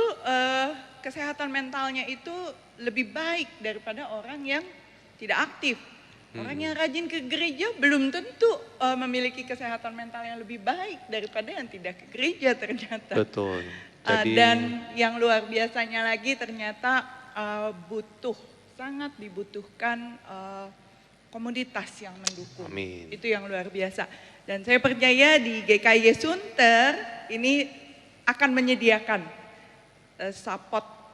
kesehatan mentalnya itu lebih baik daripada orang yang tidak aktif. Orang yang rajin ke gereja belum tentu memiliki kesehatan mental yang lebih baik daripada yang tidak ke gereja ternyata. Betul. Jadi, Dan yang luar biasanya lagi ternyata sangat dibutuhkan komunitas yang mendukung. Amin. Itu yang luar biasa. Dan saya percaya di GKY Sunter ini akan menyediakan support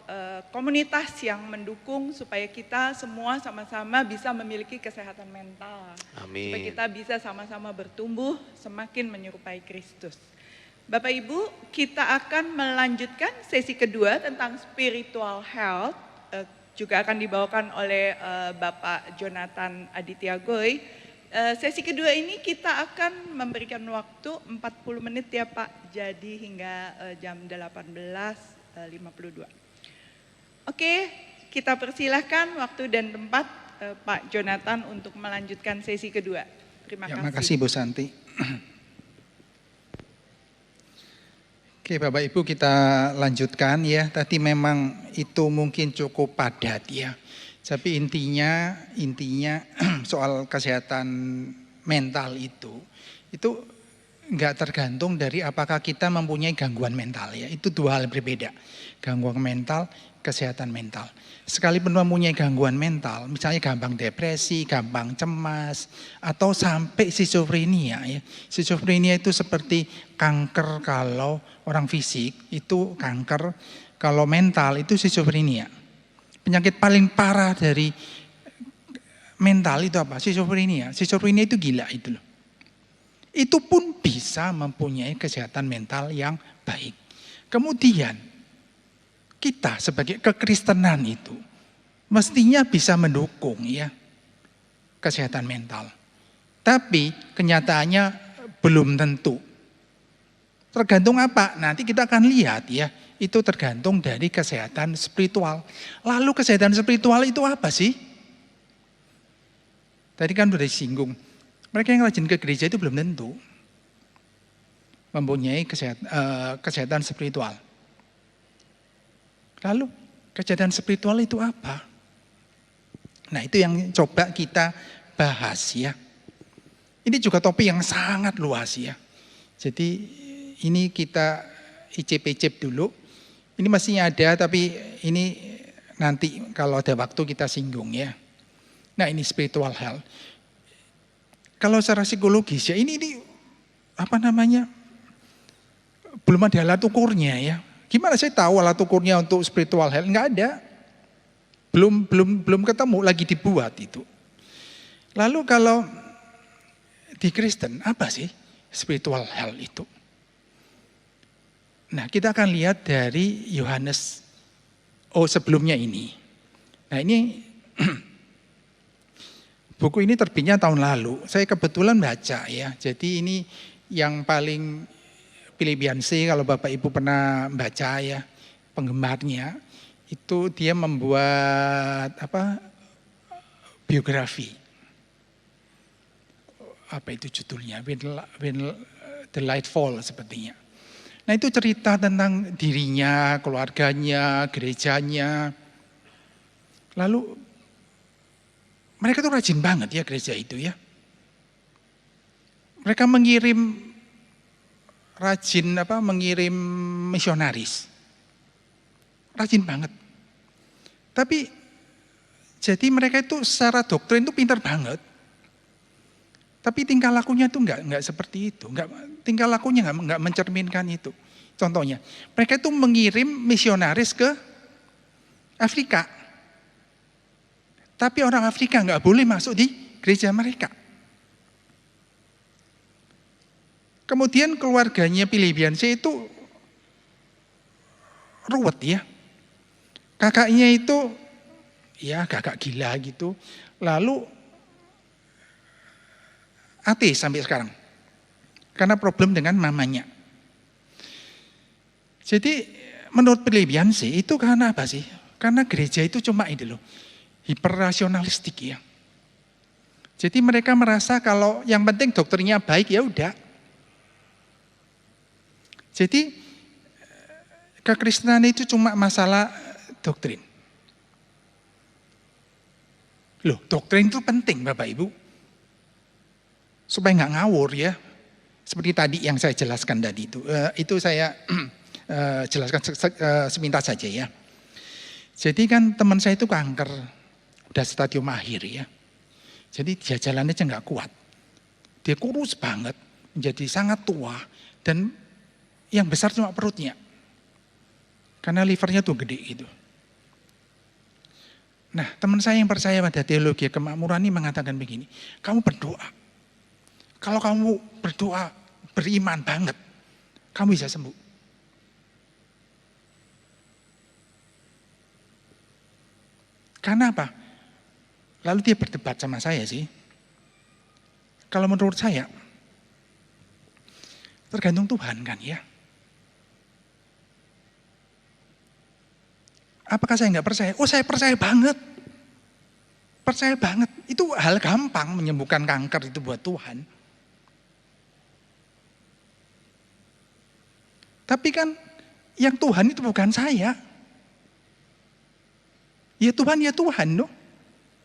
komunitas yang mendukung supaya kita semua sama-sama bisa memiliki kesehatan mental. Amin. Supaya kita bisa sama-sama bertumbuh semakin menyerupai Kristus. Bapak Ibu, kita akan melanjutkan sesi kedua tentang spiritual health. Juga akan dibawakan oleh Bapak Jonathan Aditya Goy. Sesi kedua ini kita akan memberikan waktu 40 menit ya Pak. Jadi hingga jam 18.52. Oke, kita persilahkan waktu dan tempat Pak Jonathan untuk melanjutkan sesi kedua. Terima kasih. Terima kasih Bu Santi. Oke Bapak Ibu, kita lanjutkan ya. Tadi memang itu mungkin cukup padat ya. Tapi intinya soal kesehatan mental itu enggak tergantung dari apakah kita mempunyai gangguan mental ya. Itu dua hal berbeda. Gangguan mental, kesehatan mental. Sekalipun mempunyai gangguan mental, misalnya gampang depresi, gampang cemas, atau sampai skizofrenia ya. Skizofrenia itu seperti kanker kalau orang fisik, itu kanker, kalau mental itu skizofrenia. Penyakit paling parah dari mental itu apa? Schizophrenia. Schizophrenia itu gila itu loh. Itu pun bisa mempunyai kesehatan mental yang baik. Kemudian kita sebagai kekristenan itu mestinya bisa mendukung ya kesehatan mental. Tapi kenyataannya belum tentu. Tergantung apa? Nanti kita akan lihat ya. Itu tergantung dari kesehatan spiritual. Lalu kesehatan spiritual itu apa sih? Tadi kan sudah disinggung. Mereka yang rajin ke gereja itu belum tentu mempunyai kesehatan spiritual. Lalu kesehatan spiritual itu apa? Nah itu yang coba kita bahas ya. Ini juga topik yang sangat luas ya. Jadi ini kita icip-icip dulu. Ini masih ada tapi ini nanti kalau ada waktu kita singgung ya. Nah ini spiritual health. Kalau secara psikologis ya ini apa namanya? Belum ada alat ukurnya ya. Gimana saya tahu alat ukurnya untuk spiritual health? Enggak ada. Belum ketemu, lagi dibuat itu. Lalu kalau di Kristen apa sih spiritual health itu? Nah, kita akan lihat dari Yohanes sebelumnya ini. Nah, ini buku ini terbitnya tahun lalu. Saya kebetulan baca ya. Jadi ini yang paling Philip Yancey, kalau Bapak Ibu pernah baca ya, penggemarnya, itu dia membuat biografi. Apa itu judulnya? When the Light Fall sepertinya. Nah itu cerita tentang dirinya, keluarganya, gerejanya. Lalu mereka tuh rajin banget ya gereja itu ya. Mereka mengirim misionaris. Rajin banget. Tapi jadi mereka itu secara doktrin itu pintar banget. Tapi tingkah lakunya tuh enggak seperti itu. Tingkah lakunya enggak mencerminkan itu. Contohnya, mereka itu mengirim misionaris ke Afrika. Tapi orang Afrika enggak boleh masuk di gereja mereka. Kemudian keluarganya Philip Yancey itu ruwet ya. Kakaknya itu ya kakak gila gitu. Lalu ateis sampai sekarang. Karena problem dengan mamanya. Jadi menurut Philip Yancey itu karena apa sih? Karena gereja itu cuma ini loh, hiperrasionalistik ya. Jadi mereka merasa kalau yang penting dokternya baik ya udah. Jadi kekristenan itu cuma masalah doktrin. Loh, doktrin itu penting Bapak Ibu. Supaya nggak ngawur ya. Seperti tadi yang saya jelaskan tadi itu. Itu saya jelaskan sepintas saja ya. Jadi kan teman saya itu kanker. Udah stadium akhir ya. Jadi dia jalannya aja nggak kuat. Dia kurus banget. Menjadi sangat tua. Dan yang besar cuma perutnya. Karena livernya tuh gede gitu. Nah teman saya yang percaya pada teologi kemakmuran ini mengatakan begini. Kamu berdoa. Kalau kamu berdoa beriman banget. Kamu bisa sembuh. Karena apa? Lalu dia berdebat sama saya sih. Kalau menurut saya. Tergantung Tuhan kan ya. Apakah saya nggak percaya? Oh saya percaya banget. Percaya banget. Itu hal gampang menyembuhkan kanker itu buat Tuhan. Tapi kan yang Tuhan itu bukan saya. Ya Tuhan loh.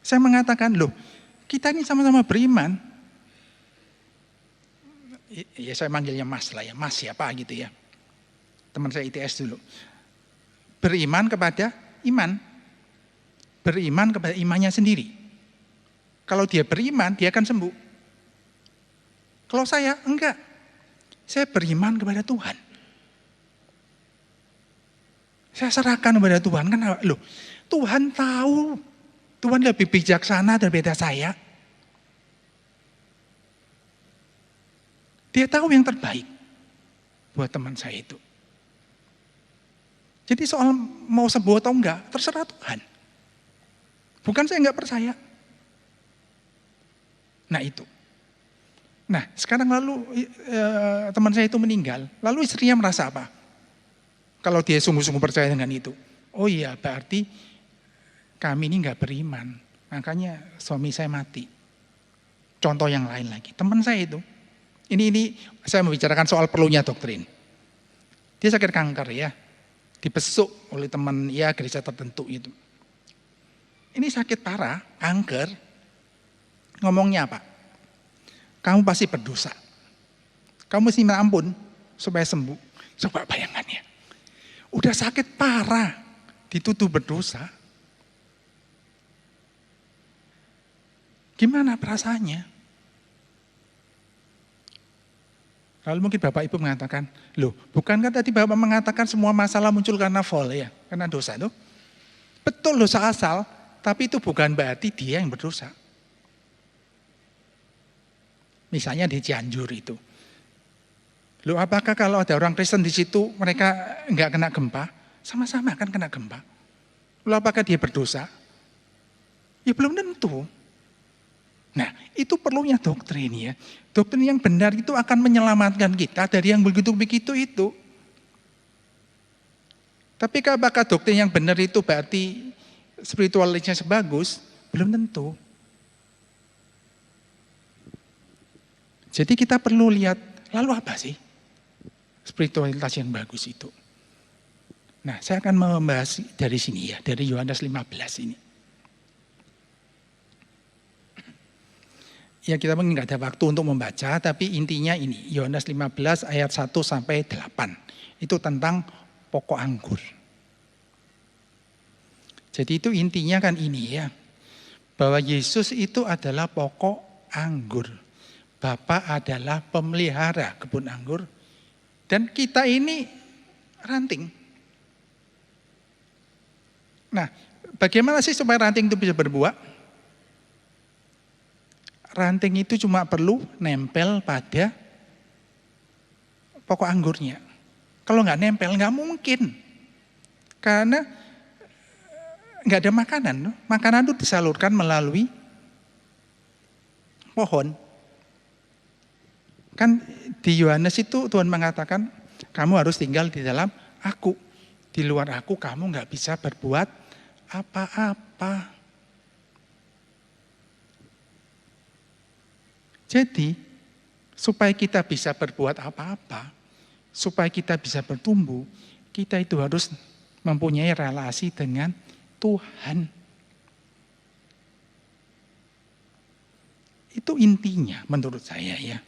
Saya mengatakan loh, kita ini sama-sama beriman. Ya saya manggilnya Mas lah ya, Mas siapa gitu ya. Teman saya ITS dulu. Beriman kepada iman. Beriman kepada imannya sendiri. Kalau dia beriman, dia akan sembuh. Kalau saya, enggak. Saya beriman kepada Tuhan. Saya serahkan kepada Tuhan. Kan loh, Tuhan tahu. Tuhan lebih bijaksana daripada saya. Dia tahu yang terbaik buat teman saya itu. Jadi soal mau sembuh atau enggak, terserah Tuhan. Bukan saya enggak percaya. Nah itu. Nah sekarang lalu teman saya itu meninggal, lalu istrinya merasa apa? Kalau dia sungguh-sungguh percaya dengan itu. Oh iya, berarti kami ini enggak beriman. Makanya suami saya mati. Contoh yang lain lagi, teman saya itu. Ini saya membicarakan soal perlunya doktrin. Dia sakit kanker ya. Dibesuk oleh teman ya gereja tertentu itu. Ini sakit parah, kanker. Ngomongnya apa? Kamu pasti berdosa. Kamu mesti minta ampun supaya sembuh. Coba bayangkan ya. Udah sakit parah, dituduh berdosa. Gimana perasaannya? Lalu mungkin Bapak Ibu mengatakan, loh bukankah tadi Bapak mengatakan semua masalah muncul karena fall ya, karena dosa itu? Betul dosa asal, tapi itu bukan berarti dia yang berdosa. Misalnya di Cianjur itu. Loh apakah kalau ada orang Kristen di situ mereka enggak kena gempa? Sama-sama kan kena gempa. Lalu apakah dia berdosa? Ya belum tentu. Nah, itu perlunya doktrin ya. Doktrin yang benar itu akan menyelamatkan kita dari yang begitu-begitu itu. Tapi apakah doktrin yang benar itu berarti spiritualitasnya sebagus? Belum tentu. Jadi kita perlu lihat, lalu apa sih spiritualitas yang bagus itu? Nah, saya akan membahas dari sini ya, dari Yohanes 15 ini. Ya kita mungkin nggak ada waktu untuk membaca, tapi intinya ini, Yohanes 15 ayat 1 sampai 8. Itu tentang pokok anggur. Jadi itu intinya kan ini ya, bahwa Yesus itu adalah pokok anggur. Bapa adalah pemelihara kebun anggur, dan kita ini ranting. Nah, bagaimana sih supaya ranting itu bisa berbuah? Ranting itu cuma perlu nempel pada pokok anggurnya. Kalau nggak nempel nggak mungkin, karena nggak ada makanan. Makanan itu disalurkan melalui pohon. Kan di Yohanes itu Tuhan mengatakan kamu harus tinggal di dalam aku. Di luar aku kamu nggak bisa berbuat apa-apa. Jadi, supaya kita bisa berbuat apa-apa, supaya kita bisa bertumbuh, kita itu harus mempunyai relasi dengan Tuhan. Itu intinya menurut saya ya.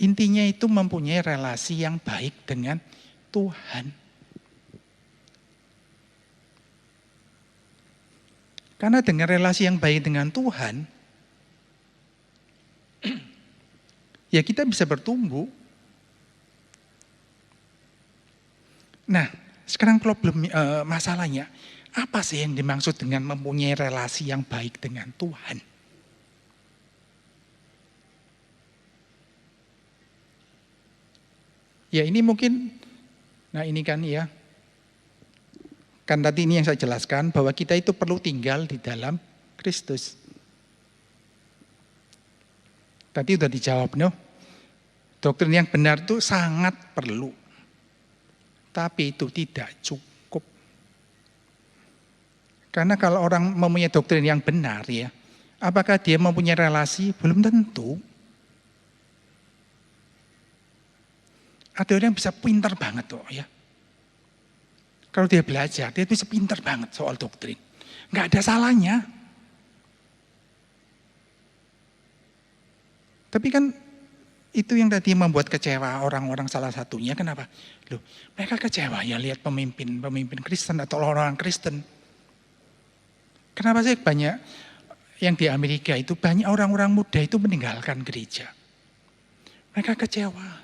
Intinya itu mempunyai relasi yang baik dengan Tuhan. Karena dengan relasi yang baik dengan Tuhan, ya kita bisa bertumbuh. Nah, sekarang problem masalahnya, apa sih yang dimaksud dengan mempunyai relasi yang baik dengan Tuhan? Ya ini mungkin, nah ini kan ya, kan tadi ini yang saya jelaskan, bahwa kita itu perlu tinggal di dalam Kristus. Tadi sudah dijawab, no? Doktrin yang benar itu sangat perlu. Tapi itu tidak cukup. Karena kalau orang mempunyai doktrin yang benar ya, apakah dia mempunyai relasi? Belum tentu. Ada orang yang bisa pintar banget tuh ya. Kalau dia belajar, dia bisa pintar banget soal doktrin. Nggak ada salahnya. Tapi kan itu yang tadi membuat kecewa orang-orang salah satunya. Kenapa? Loh, mereka kecewa ya lihat pemimpin Kristen atau orang-orang Kristen. Kenapa sih banyak yang di Amerika itu banyak orang-orang muda itu meninggalkan gereja? Mereka kecewa.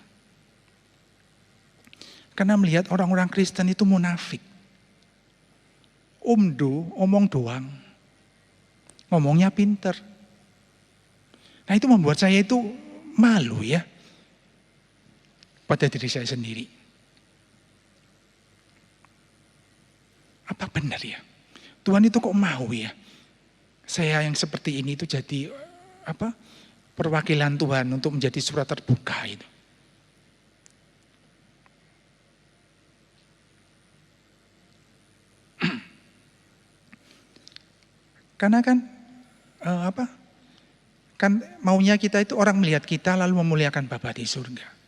Karena melihat orang-orang Kristen itu munafik. Omong doang. ngomongnya pinter. Nah itu membuat saya itu malu ya pada diri saya sendiri. Apa benar ya? Tuhan itu kok mau ya? Saya yang seperti ini itu jadi perwakilan Tuhan untuk menjadi surat terbuka itu. Karena kan kan maunya kita itu orang melihat kita lalu memuliakan Bapa di surga.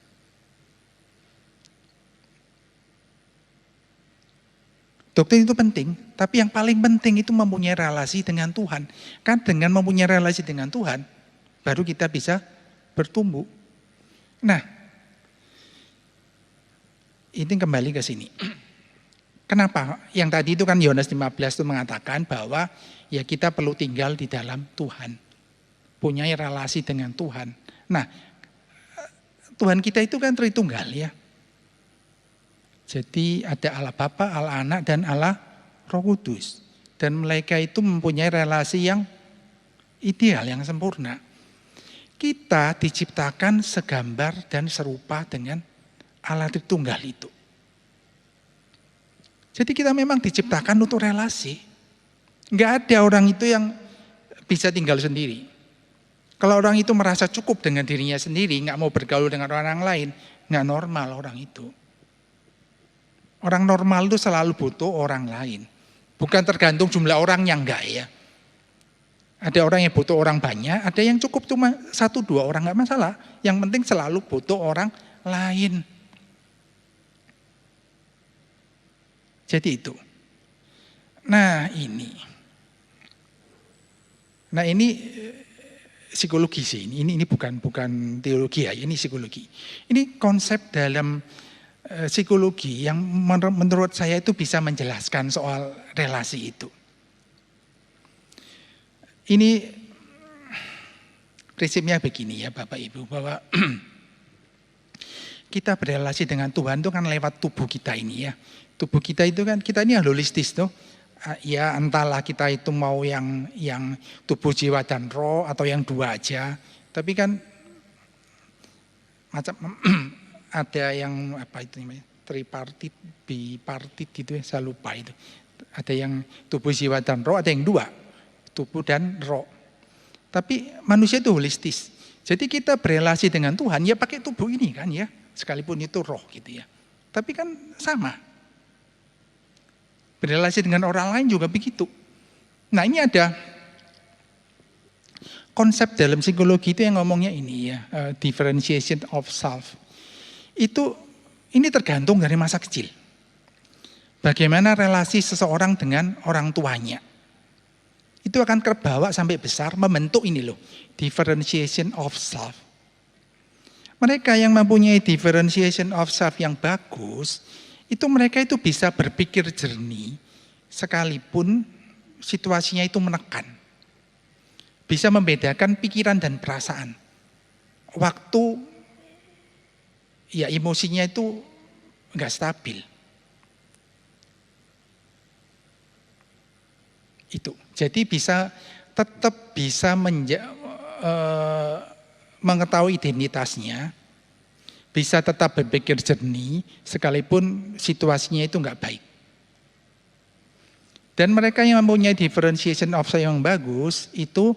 Doktrin itu penting, tapi yang paling penting itu mempunyai relasi dengan Tuhan. Kan dengan mempunyai relasi dengan Tuhan, baru kita bisa bertumbuh. Nah, ini kembali ke sini. Kenapa? Yang tadi itu kan Yohanes 15 itu mengatakan bahwa ya kita perlu tinggal di dalam Tuhan. Punya relasi dengan Tuhan. Nah, Tuhan kita itu kan Tritunggal ya. Jadi ada Allah Bapa, Allah Anak, dan Allah Roh Kudus. Dan mereka itu mempunyai relasi yang ideal, yang sempurna. Kita diciptakan segambar dan serupa dengan Allah Tritunggal itu. Jadi kita memang diciptakan untuk relasi. Enggak ada orang itu yang bisa tinggal sendiri. Kalau orang itu merasa cukup dengan dirinya sendiri, nggak mau bergaul dengan orang lain, nggak normal orang itu. Orang normal itu selalu butuh orang lain. Bukan tergantung jumlah orang yang enggak ya. Ada orang yang butuh orang banyak, ada yang cukup cuma 1-2 orang, nggak masalah. Yang penting selalu butuh orang lain. Jadi itu. Nah ini psikologi sih, ini bukan teologi ya, ini psikologi. Ini konsep dalam psikologi yang menurut saya itu bisa menjelaskan soal relasi itu. Ini prinsipnya begini ya Bapak Ibu, bahwa kita berrelasi dengan Tuhan itu kan lewat tubuh kita ini ya. Tubuh kita itu kan, kita ini holistis tuh. Ya entahlah kita itu mau yang tubuh, jiwa, dan roh atau yang dua aja. Tapi kan macam ada yang apa itu namanya, tripartit, bipartit gitu ya, saya lupa itu. Ada yang tubuh, jiwa, dan roh, ada yang dua, tubuh dan roh. Tapi manusia itu holistis. Jadi kita berrelasi dengan Tuhan ya pakai tubuh ini kan ya, sekalipun itu roh gitu ya. Tapi kan sama. Berrelasi dengan orang lain juga begitu. Nah ini ada konsep dalam psikologi itu yang ngomongnya ini ya, differentiation of self. Ini tergantung dari masa kecil. Bagaimana relasi seseorang dengan orang tuanya. Itu akan terbawa sampai besar, membentuk ini loh, differentiation of self. Mereka yang mempunyai differentiation of self yang bagus, itu mereka itu bisa berpikir jernih sekalipun situasinya itu menekan. Bisa membedakan pikiran dan perasaan. Waktu ya emosinya itu enggak stabil. Itu. Jadi tetap bisa mengetahui identitasnya. Bisa tetap berpikir jernih sekalipun situasinya itu enggak baik. Dan mereka yang mempunyai differentiation of self yang bagus itu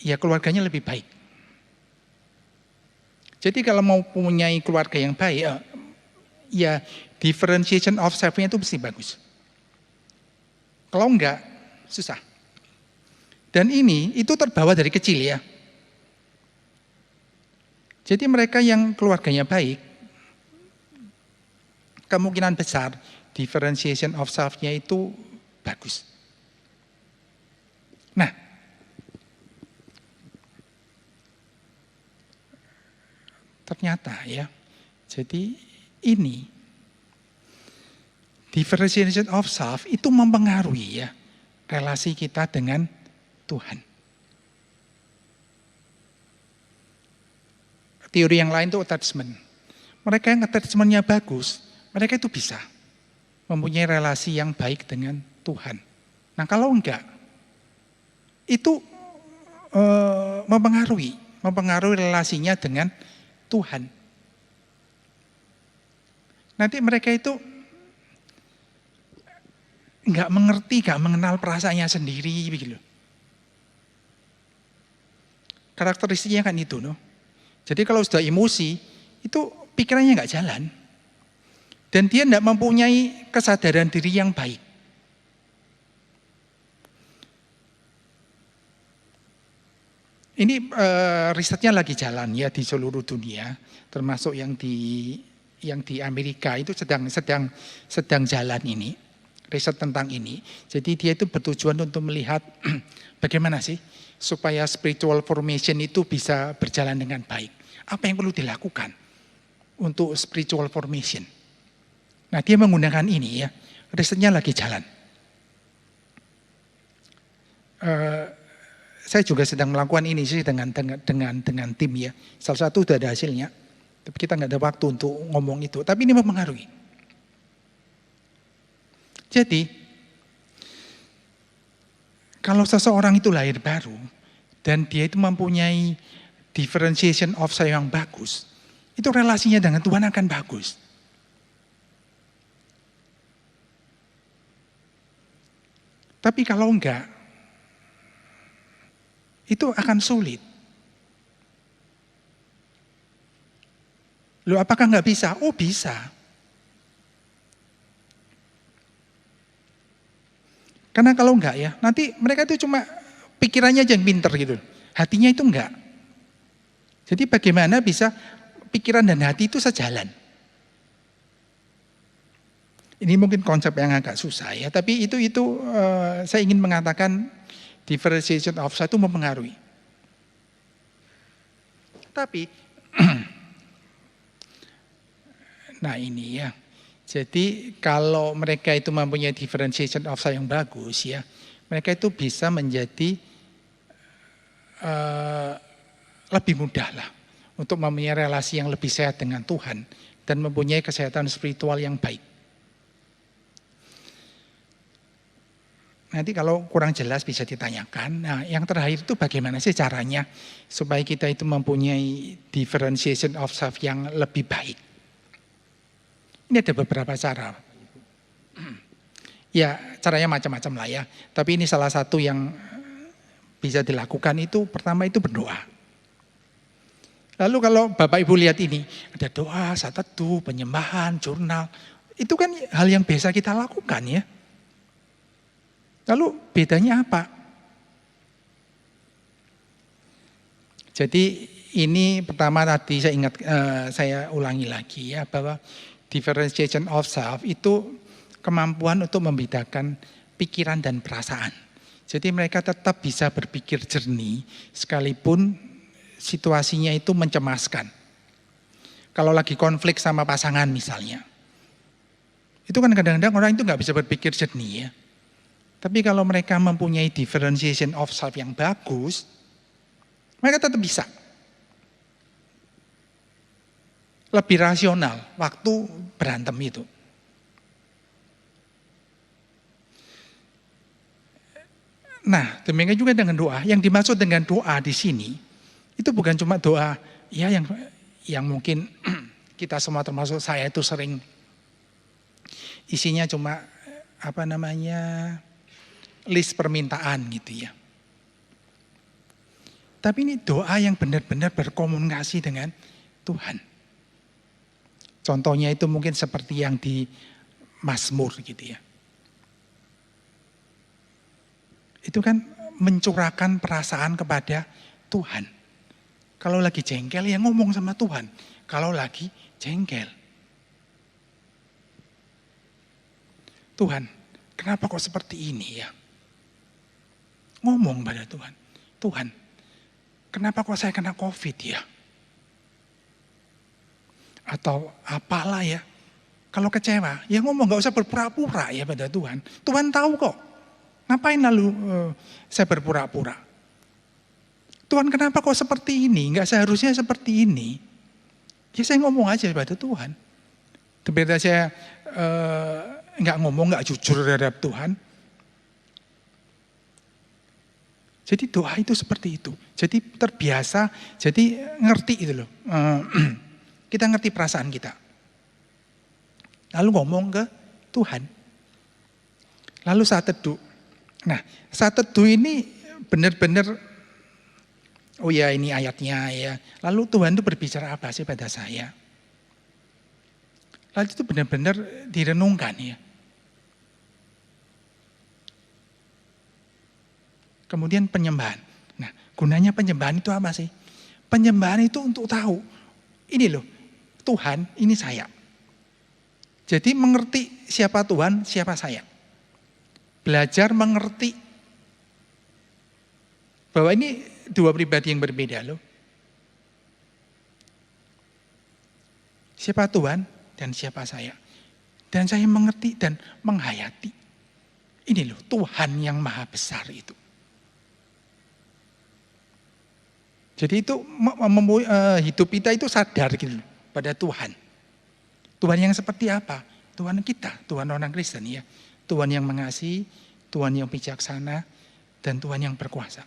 ya keluarganya lebih baik. Jadi kalau mau mempunyai keluarga yang baik ya differentiation of self-nya itu mesti bagus. Kalau enggak susah. Dan itu terbawa dari kecil ya. Jadi mereka yang keluarganya baik, kemungkinan besar differentiation of self-nya itu bagus. Nah, ternyata ya, jadi ini differentiation of self itu mempengaruhi ya relasi kita dengan Tuhan. Teori yang lain itu attachment. Mereka yang attachment-nya bagus, mereka itu bisa mempunyai relasi yang baik dengan Tuhan. Nah kalau enggak, itu mempengaruhi relasinya dengan Tuhan. Nanti mereka itu nggak mengerti, nggak mengenal perasaannya sendiri, begitu. Karakteristiknya kan itu, no. Jadi kalau sudah emosi, itu pikirannya nggak jalan, dan dia tidak mempunyai kesadaran diri yang baik. Ini risetnya lagi jalan ya di seluruh dunia, termasuk yang di Amerika itu sedang jalan ini, riset tentang ini. Jadi dia itu bertujuan untuk melihat bagaimana sih supaya spiritual formation itu bisa berjalan dengan baik. Apa yang perlu dilakukan untuk spiritual formation? Nah, dia menggunakan ini ya, risetnya lagi jalan. Saya juga sedang melakukan ini sih dengan tim ya. Salah satu sudah ada hasilnya, tapi kita nggak ada waktu untuk ngomong itu. Tapi ini mempengaruhi. Jadi kalau seseorang itu lahir baru dan dia itu mempunyai differentiation of self yang bagus, itu relasinya dengan Tuhan akan bagus. Tapi kalau enggak, itu akan sulit. Loh, apakah nggak bisa? Oh, bisa. Karena kalau enggak ya, nanti mereka itu cuma pikirannya aja yang pinter gitu. Hatinya itu enggak. Jadi bagaimana bisa pikiran dan hati itu sejalan? Ini mungkin konsep yang agak susah ya, tapi itu saya ingin mengatakan differentiation of self itu mempengaruhi. Tapi, nah ini ya, jadi kalau mereka itu mempunyai differentiation of self yang bagus ya, mereka itu bisa menjadi lebih mudah lah untuk mempunyai relasi yang lebih sehat dengan Tuhan dan mempunyai kesehatan spiritual yang baik. Nanti kalau kurang jelas bisa ditanyakan. Nah, yang terakhir itu bagaimana sih caranya supaya kita itu mempunyai differentiation of self yang lebih baik. Ini ada beberapa cara. Ya, caranya macam-macam lah ya. Tapi ini salah satu yang bisa dilakukan itu pertama itu berdoa. Lalu kalau Bapak Ibu lihat ini, ada doa, saat teduh, penyembahan, jurnal. Itu kan hal yang biasa kita lakukan ya. Lalu bedanya apa? Jadi ini pertama tadi saya ingat, saya ulangi lagi ya, bahwa differentiation of self itu kemampuan untuk membedakan pikiran dan perasaan. Jadi mereka tetap bisa berpikir jernih sekalipun situasinya itu mencemaskan. Kalau lagi konflik sama pasangan misalnya, itu kan kadang-kadang orang itu nggak bisa berpikir jernih ya. Tapi kalau mereka mempunyai differentiation of self yang bagus, mereka tetap bisa. Lebih rasional waktu berantem itu. Nah, demikian juga dengan doa. Yang dimaksud dengan doa di sini, itu bukan cuma doa ya yang mungkin kita semua termasuk saya itu sering isinya cuma list permintaan gitu ya. Tapi ini doa yang benar-benar berkomunikasi dengan Tuhan. Contohnya itu mungkin seperti yang di Mazmur gitu ya. Itu kan mencurahkan perasaan kepada Tuhan. Kalau lagi jengkel ya ngomong sama Tuhan. Kalau lagi jengkel. Tuhan, kenapa kok seperti ini ya? Ngomong pada Tuhan, Tuhan, kenapa kok saya kena COVID ya? Atau apalah ya, kalau kecewa, ya ngomong, gak usah berpura-pura ya pada Tuhan. Tuhan tahu kok, ngapain lalu saya berpura-pura? Tuhan kenapa kok seperti ini, gak seharusnya seperti ini. Ya saya ngomong aja pada Tuhan. Daripada saya gak ngomong, gak jujur terhadap Tuhan. Jadi doa itu seperti itu. Jadi terbiasa, jadi ngerti itu loh. Kita ngerti perasaan kita. Lalu ngomong ke Tuhan. Lalu saat teduh. Nah, saat teduh ini benar-benar, oh ya ini ayatnya ya. Lalu Tuhan itu berbicara apa sih pada saya? Lalu itu benar-benar direnungkan ya. Kemudian penyembahan. Nah, gunanya penyembahan itu apa sih? Penyembahan itu untuk tahu, ini loh, Tuhan, ini saya. Jadi mengerti siapa Tuhan, siapa saya. Belajar mengerti bahwa ini dua pribadi yang berbeda loh. Siapa Tuhan dan siapa saya. Dan saya mengerti dan menghayati. Ini loh, Tuhan yang maha besar itu. Jadi itu hidup kita itu sadar gitu pada Tuhan. Tuhan yang seperti apa? Tuhan kita, Tuhan orang Kristen ya. Tuhan yang mengasihi, Tuhan yang bijaksana, dan Tuhan yang berkuasa.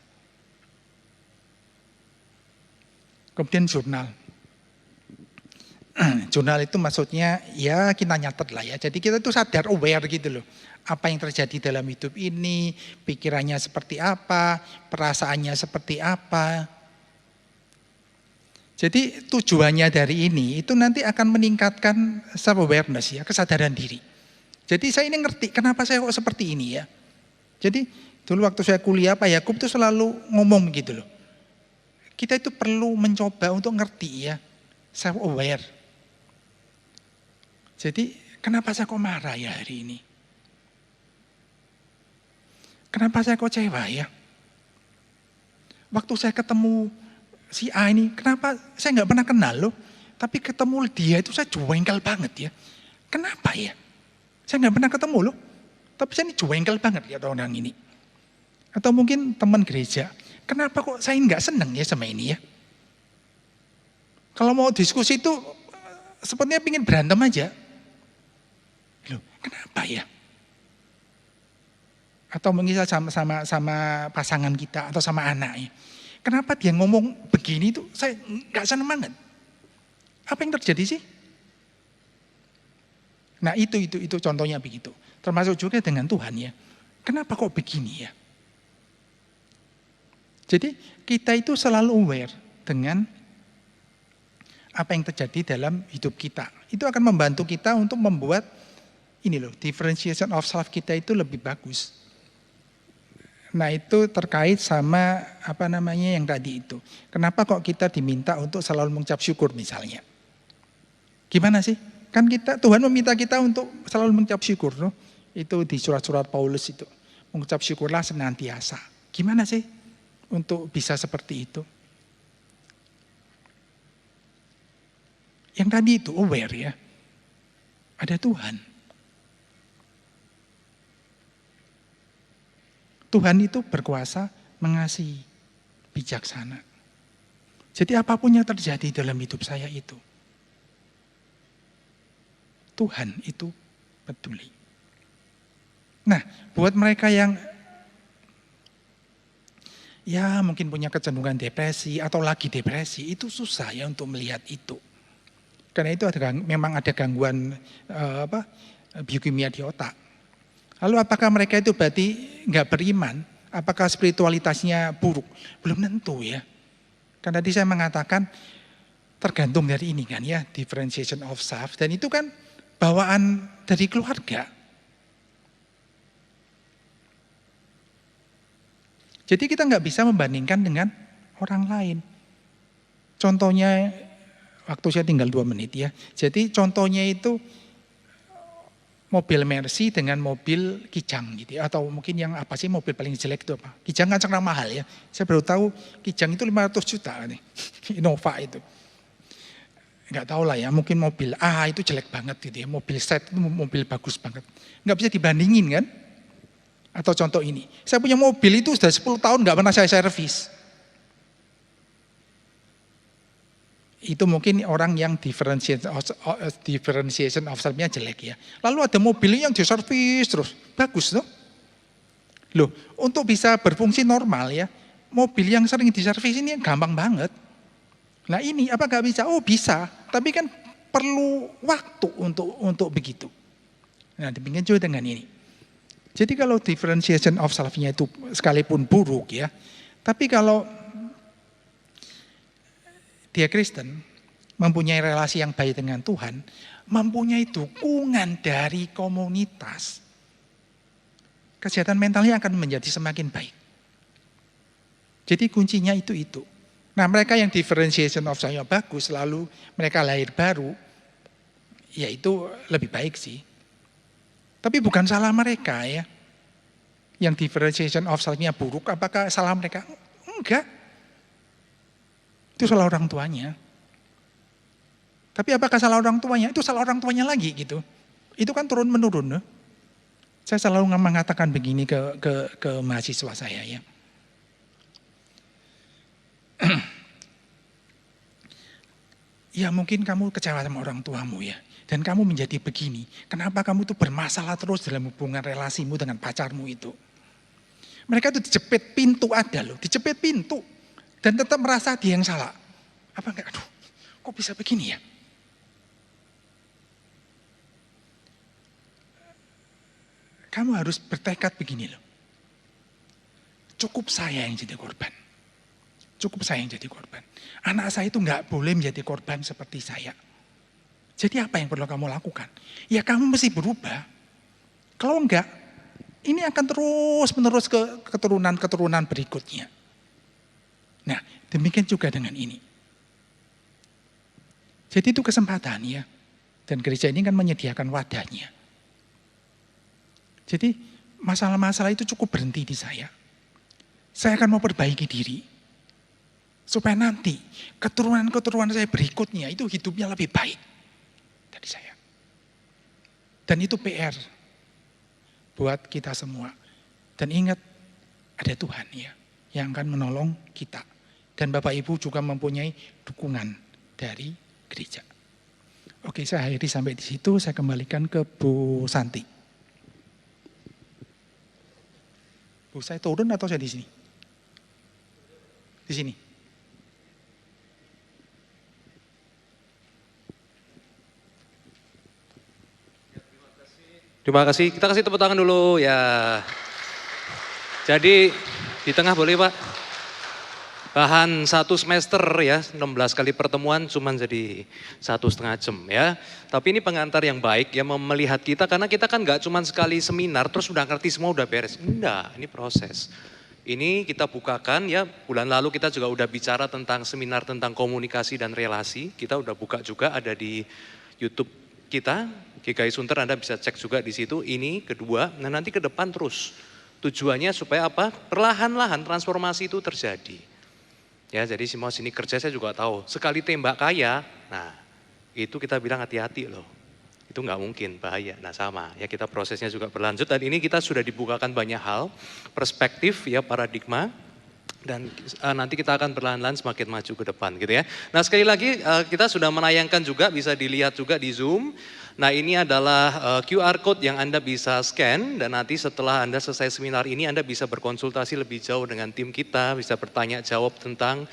Kemudian jurnal. Jurnal itu maksudnya ya kita nyatet lah ya. Jadi kita itu sadar, aware gitu loh. Apa yang terjadi dalam hidup ini, pikirannya seperti apa, perasaannya seperti apa. Jadi tujuannya dari ini itu nanti akan meningkatkan self-awareness ya, kesadaran diri. Jadi saya ini ngerti kenapa saya kok seperti ini ya. Jadi dulu waktu saya kuliah Pak Yakub itu selalu ngomong gitu loh. Kita itu perlu mencoba untuk ngerti ya, self-aware. Jadi kenapa saya kok marah ya hari ini? Kenapa saya kok kecewa ya? Waktu saya ketemu si A ini, kenapa saya nggak pernah kenal loh, tapi ketemu dia itu saya jengkel banget ya. Kenapa ya? Saya nggak pernah ketemu loh, tapi saya ini jengkel banget lihat orang ini. Atau mungkin teman gereja, kenapa kok saya nggak seneng ya sama ini ya? Kalau mau diskusi itu sepertinya pingin berantem aja. Loh, kenapa ya? Atau mungkin sama pasangan kita atau sama anaknya. Kenapa dia ngomong begini tuh saya nggak senang banget. Apa yang terjadi sih? Nah itu contohnya begitu. Termasuk juga dengan Tuhan ya. Kenapa kok begini ya? Jadi kita itu selalu aware dengan apa yang terjadi dalam hidup kita. Itu akan membantu kita untuk membuat ini loh, differentiation of self kita itu lebih bagus. Nah itu terkait sama apa namanya yang tadi itu. Kenapa kok kita diminta untuk selalu mengucap syukur misalnya? Gimana sih? Kan Tuhan meminta kita untuk selalu mengucap syukur. No? Itu di surat-surat Paulus itu. Mengucap syukurlah senantiasa. Gimana sih untuk bisa seperti itu? Yang tadi itu aware ya. Ada Tuhan. Tuhan itu berkuasa, mengasihi, bijaksana. Jadi apapun yang terjadi dalam hidup saya itu, Tuhan itu peduli. Nah, buat mereka yang ya mungkin punya kecenderungan depresi atau lagi depresi, itu susah ya untuk melihat itu. Karena itu memang ada gangguan biokimia di otak. Lalu apakah mereka itu berarti nggak beriman? Apakah spiritualitasnya buruk? Belum tentu ya. Kan tadi saya mengatakan tergantung dari ini kan ya, differentiation of self. Dan itu kan bawaan dari keluarga. Jadi kita nggak bisa membandingkan dengan orang lain. Contohnya, waktu saya tinggal 2 menit ya. Jadi contohnya itu mobil Mercy dengan mobil Kijang gitu ya. Atau mungkin yang apa sih mobil paling jelek itu apa? Kijang kan sangat mahal ya. Saya baru tahu Kijang itu 500 juta nih. Innova itu. Enggak tahu lah ya, mungkin mobil A itu jelek banget gitu ya. Mobil Z itu mobil bagus banget. Enggak bisa dibandingin kan? Atau contoh ini, saya punya mobil itu sudah 10 tahun enggak pernah saya servis. Itu mungkin orang yang differentiation of self-nya jelek ya. Lalu ada mobil yang diservis terus, bagus loh. Loh, untuk bisa berfungsi normal ya, mobil yang sering diservis ini gampang banget. Nah ini apa gak bisa? Oh bisa, tapi kan perlu waktu untuk begitu. Nah demikian juga dengan ini. Jadi kalau differentiation of self-nya itu sekalipun buruk ya, tapi kalau dia Kristen, mempunyai relasi yang baik dengan Tuhan, mempunyai dukungan dari komunitas, kesehatan mentalnya akan menjadi semakin baik. Jadi kuncinya itu. Nah mereka yang differentiation of self-nya bagus, lalu mereka lahir baru, ya itu lebih baik sih. Tapi bukan salah mereka ya. Yang differentiation of self-nya buruk, apakah salah mereka? Enggak. Itu salah orang tuanya. Tapi apakah salah orang tuanya? Itu salah orang tuanya lagi gitu. Itu kan turun menurun. Saya selalu mengatakan begini ke mahasiswa saya ya. Ya mungkin kamu kecewa sama orang tuamu ya. Dan kamu menjadi begini. Kenapa kamu tuh bermasalah terus dalam hubungan relasimu dengan pacarmu itu? Mereka tuh dijepit pintu ada loh. Dijepit pintu. Dan tetap merasa dia yang salah. Apa enggak? Aduh kok bisa begini ya? Kamu harus bertekad begini loh. Cukup saya yang jadi korban. Cukup saya yang jadi korban. Anak saya itu nggak boleh menjadi korban seperti saya. Jadi apa yang perlu kamu lakukan? Ya kamu mesti berubah. Kalau enggak, ini akan terus menerus ke keturunan-keturunan berikutnya. Nah, demikian juga dengan ini. Jadi itu kesempatan ya. Dan gereja ini kan menyediakan wadahnya. Jadi masalah-masalah itu cukup berhenti di saya. Saya akan memperbaiki diri. Supaya nanti keturunan-keturunan saya berikutnya itu hidupnya lebih baik dari saya. Dan itu PR buat kita semua. Dan ingat ada Tuhan ya yang akan menolong kita. Dan Bapak Ibu juga mempunyai dukungan dari gereja. Oke, saya akhiri sampai di situ. Saya kembalikan ke Bu Santi. Bu, saya turun atau saya di sini? Di sini. Terima kasih. Kita kasih tepuk tangan dulu ya. Jadi di tengah boleh Pak? Bahan 1 semester ya, 16 kali pertemuan cuman jadi 1,5 jam ya. Tapi ini pengantar yang baik ya melihat kita karena kita kan gak cuman sekali seminar terus udah ngerti semua udah beres. Enggak, ini proses. Ini kita bukakan ya, bulan lalu kita juga udah bicara tentang seminar tentang komunikasi dan relasi. Kita udah buka juga ada di YouTube kita, GKI Sunter Anda bisa cek juga di situ. Ini kedua, nah nanti ke depan terus. Tujuannya supaya apa? Perlahan-lahan transformasi itu terjadi. Ya, jadi semua sini kerja saya juga tahu. Sekali tembak kaya, nah itu kita bilang hati-hati loh. Itu nggak mungkin, bahaya. Nah sama, ya kita prosesnya juga berlanjut. Dan ini kita sudah dibukakan banyak hal, perspektif ya paradigma. Dan nanti kita akan perlahan-lahan semakin maju ke depan gitu ya. Nah sekali lagi kita sudah menayangkan juga, bisa dilihat juga di Zoom. Nah ini adalah QR Code yang Anda bisa scan dan nanti setelah Anda selesai seminar ini Anda bisa berkonsultasi lebih jauh dengan tim kita, bisa bertanya jawab tentang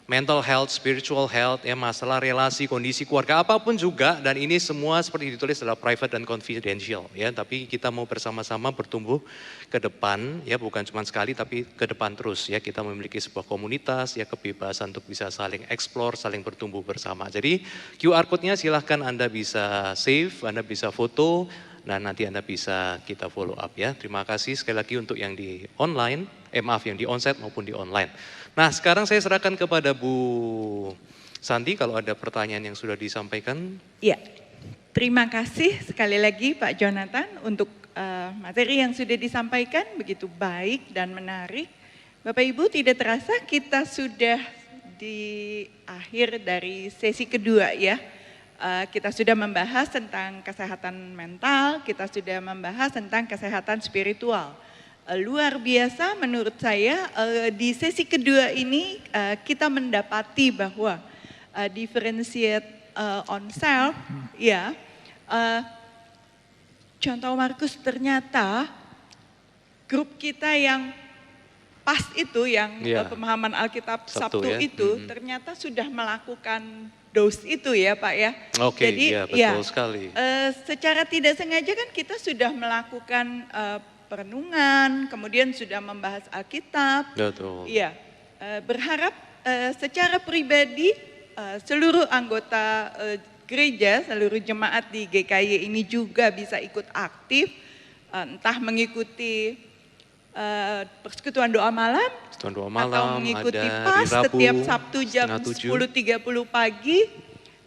mental health, spiritual health, ya masalah relasi, kondisi keluarga, apapun juga. Dan ini semua seperti ditulis adalah private dan confidential ya. Tapi kita mau bersama-sama bertumbuh ke depan ya, bukan cuma sekali tapi ke depan terus ya. Kita memiliki sebuah komunitas ya, kebebasan untuk bisa saling explore, saling bertumbuh bersama. Jadi QR code-nya silahkan Anda bisa save, Anda bisa foto, dan nanti Anda bisa kita follow up ya. Terima kasih sekali lagi untuk yang di online, yang di onsite maupun di online. Nah sekarang saya serahkan kepada Bu Santi kalau ada pertanyaan yang sudah disampaikan. Ya, terima kasih sekali lagi Pak Jonathan untuk materi yang sudah disampaikan begitu baik dan menarik. Bapak Ibu tidak terasa kita sudah di akhir dari sesi kedua ya. Kita sudah membahas tentang kesehatan mental, kita sudah membahas tentang kesehatan spiritual. Luar biasa menurut saya di sesi kedua ini kita mendapati bahwa differentiate on self ya. Contoh Markus ternyata grup kita yang pas itu yang Iya. pemahaman Alkitab Sabtu Sabtu ya. itu ternyata sudah melakukan dose itu ya Pak ya. Oke, Jadi iya betul sekali. secara tidak sengaja kan kita sudah melakukan perenungan, kemudian sudah membahas Alkitab. Betul. Iya, berharap secara pribadi seluruh anggota gereja, seluruh jemaat di GKY ini juga bisa ikut aktif, entah mengikuti persekutuan doa malam, Persekutuan doa atau malam, mengikuti ada pas hari Rabu, setiap Sabtu jam setengah 10.30 pagi,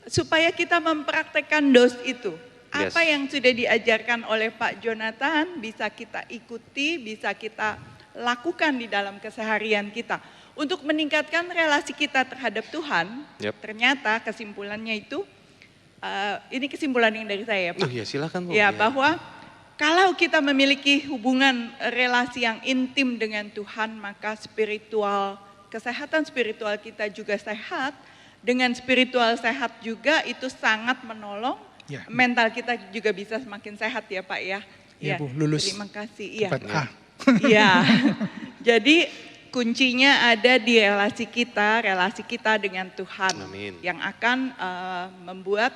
supaya kita mempraktekkan dos itu. Apa Yes. yang sudah diajarkan oleh Pak Jonathan bisa kita ikuti, bisa kita lakukan di dalam keseharian kita. Untuk meningkatkan relasi kita terhadap Tuhan, Yep. ternyata kesimpulannya itu, ini kesimpulan yang dari saya Pak. Oh iya silakan Bu. Ya, Iya. bahwa kalau kita memiliki hubungan relasi yang intim dengan Tuhan, maka kesehatan spiritual kita juga sehat. Dengan spiritual sehat juga itu sangat menolong, Ya. mental kita juga bisa semakin sehat ya Pak ya. Ya, Bu, lulus Terima kasih. Iya. Dapat A. Iya. Jadi kuncinya ada di relasi kita dengan Tuhan, Amin. yang akan membuat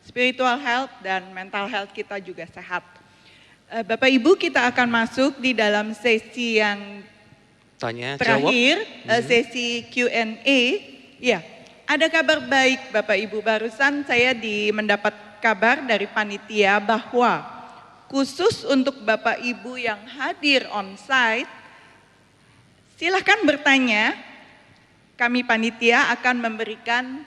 spiritual health dan mental health kita juga sehat. Bapak Ibu, kita akan masuk di dalam sesi yang Tanya jawab. terakhir, sesi Q&A. Ya, ada kabar baik Bapak Ibu. Barusan saya mendapat kabar dari panitia bahwa khusus untuk Bapak Ibu yang hadir on-site, silahkan bertanya. Kami panitia akan memberikan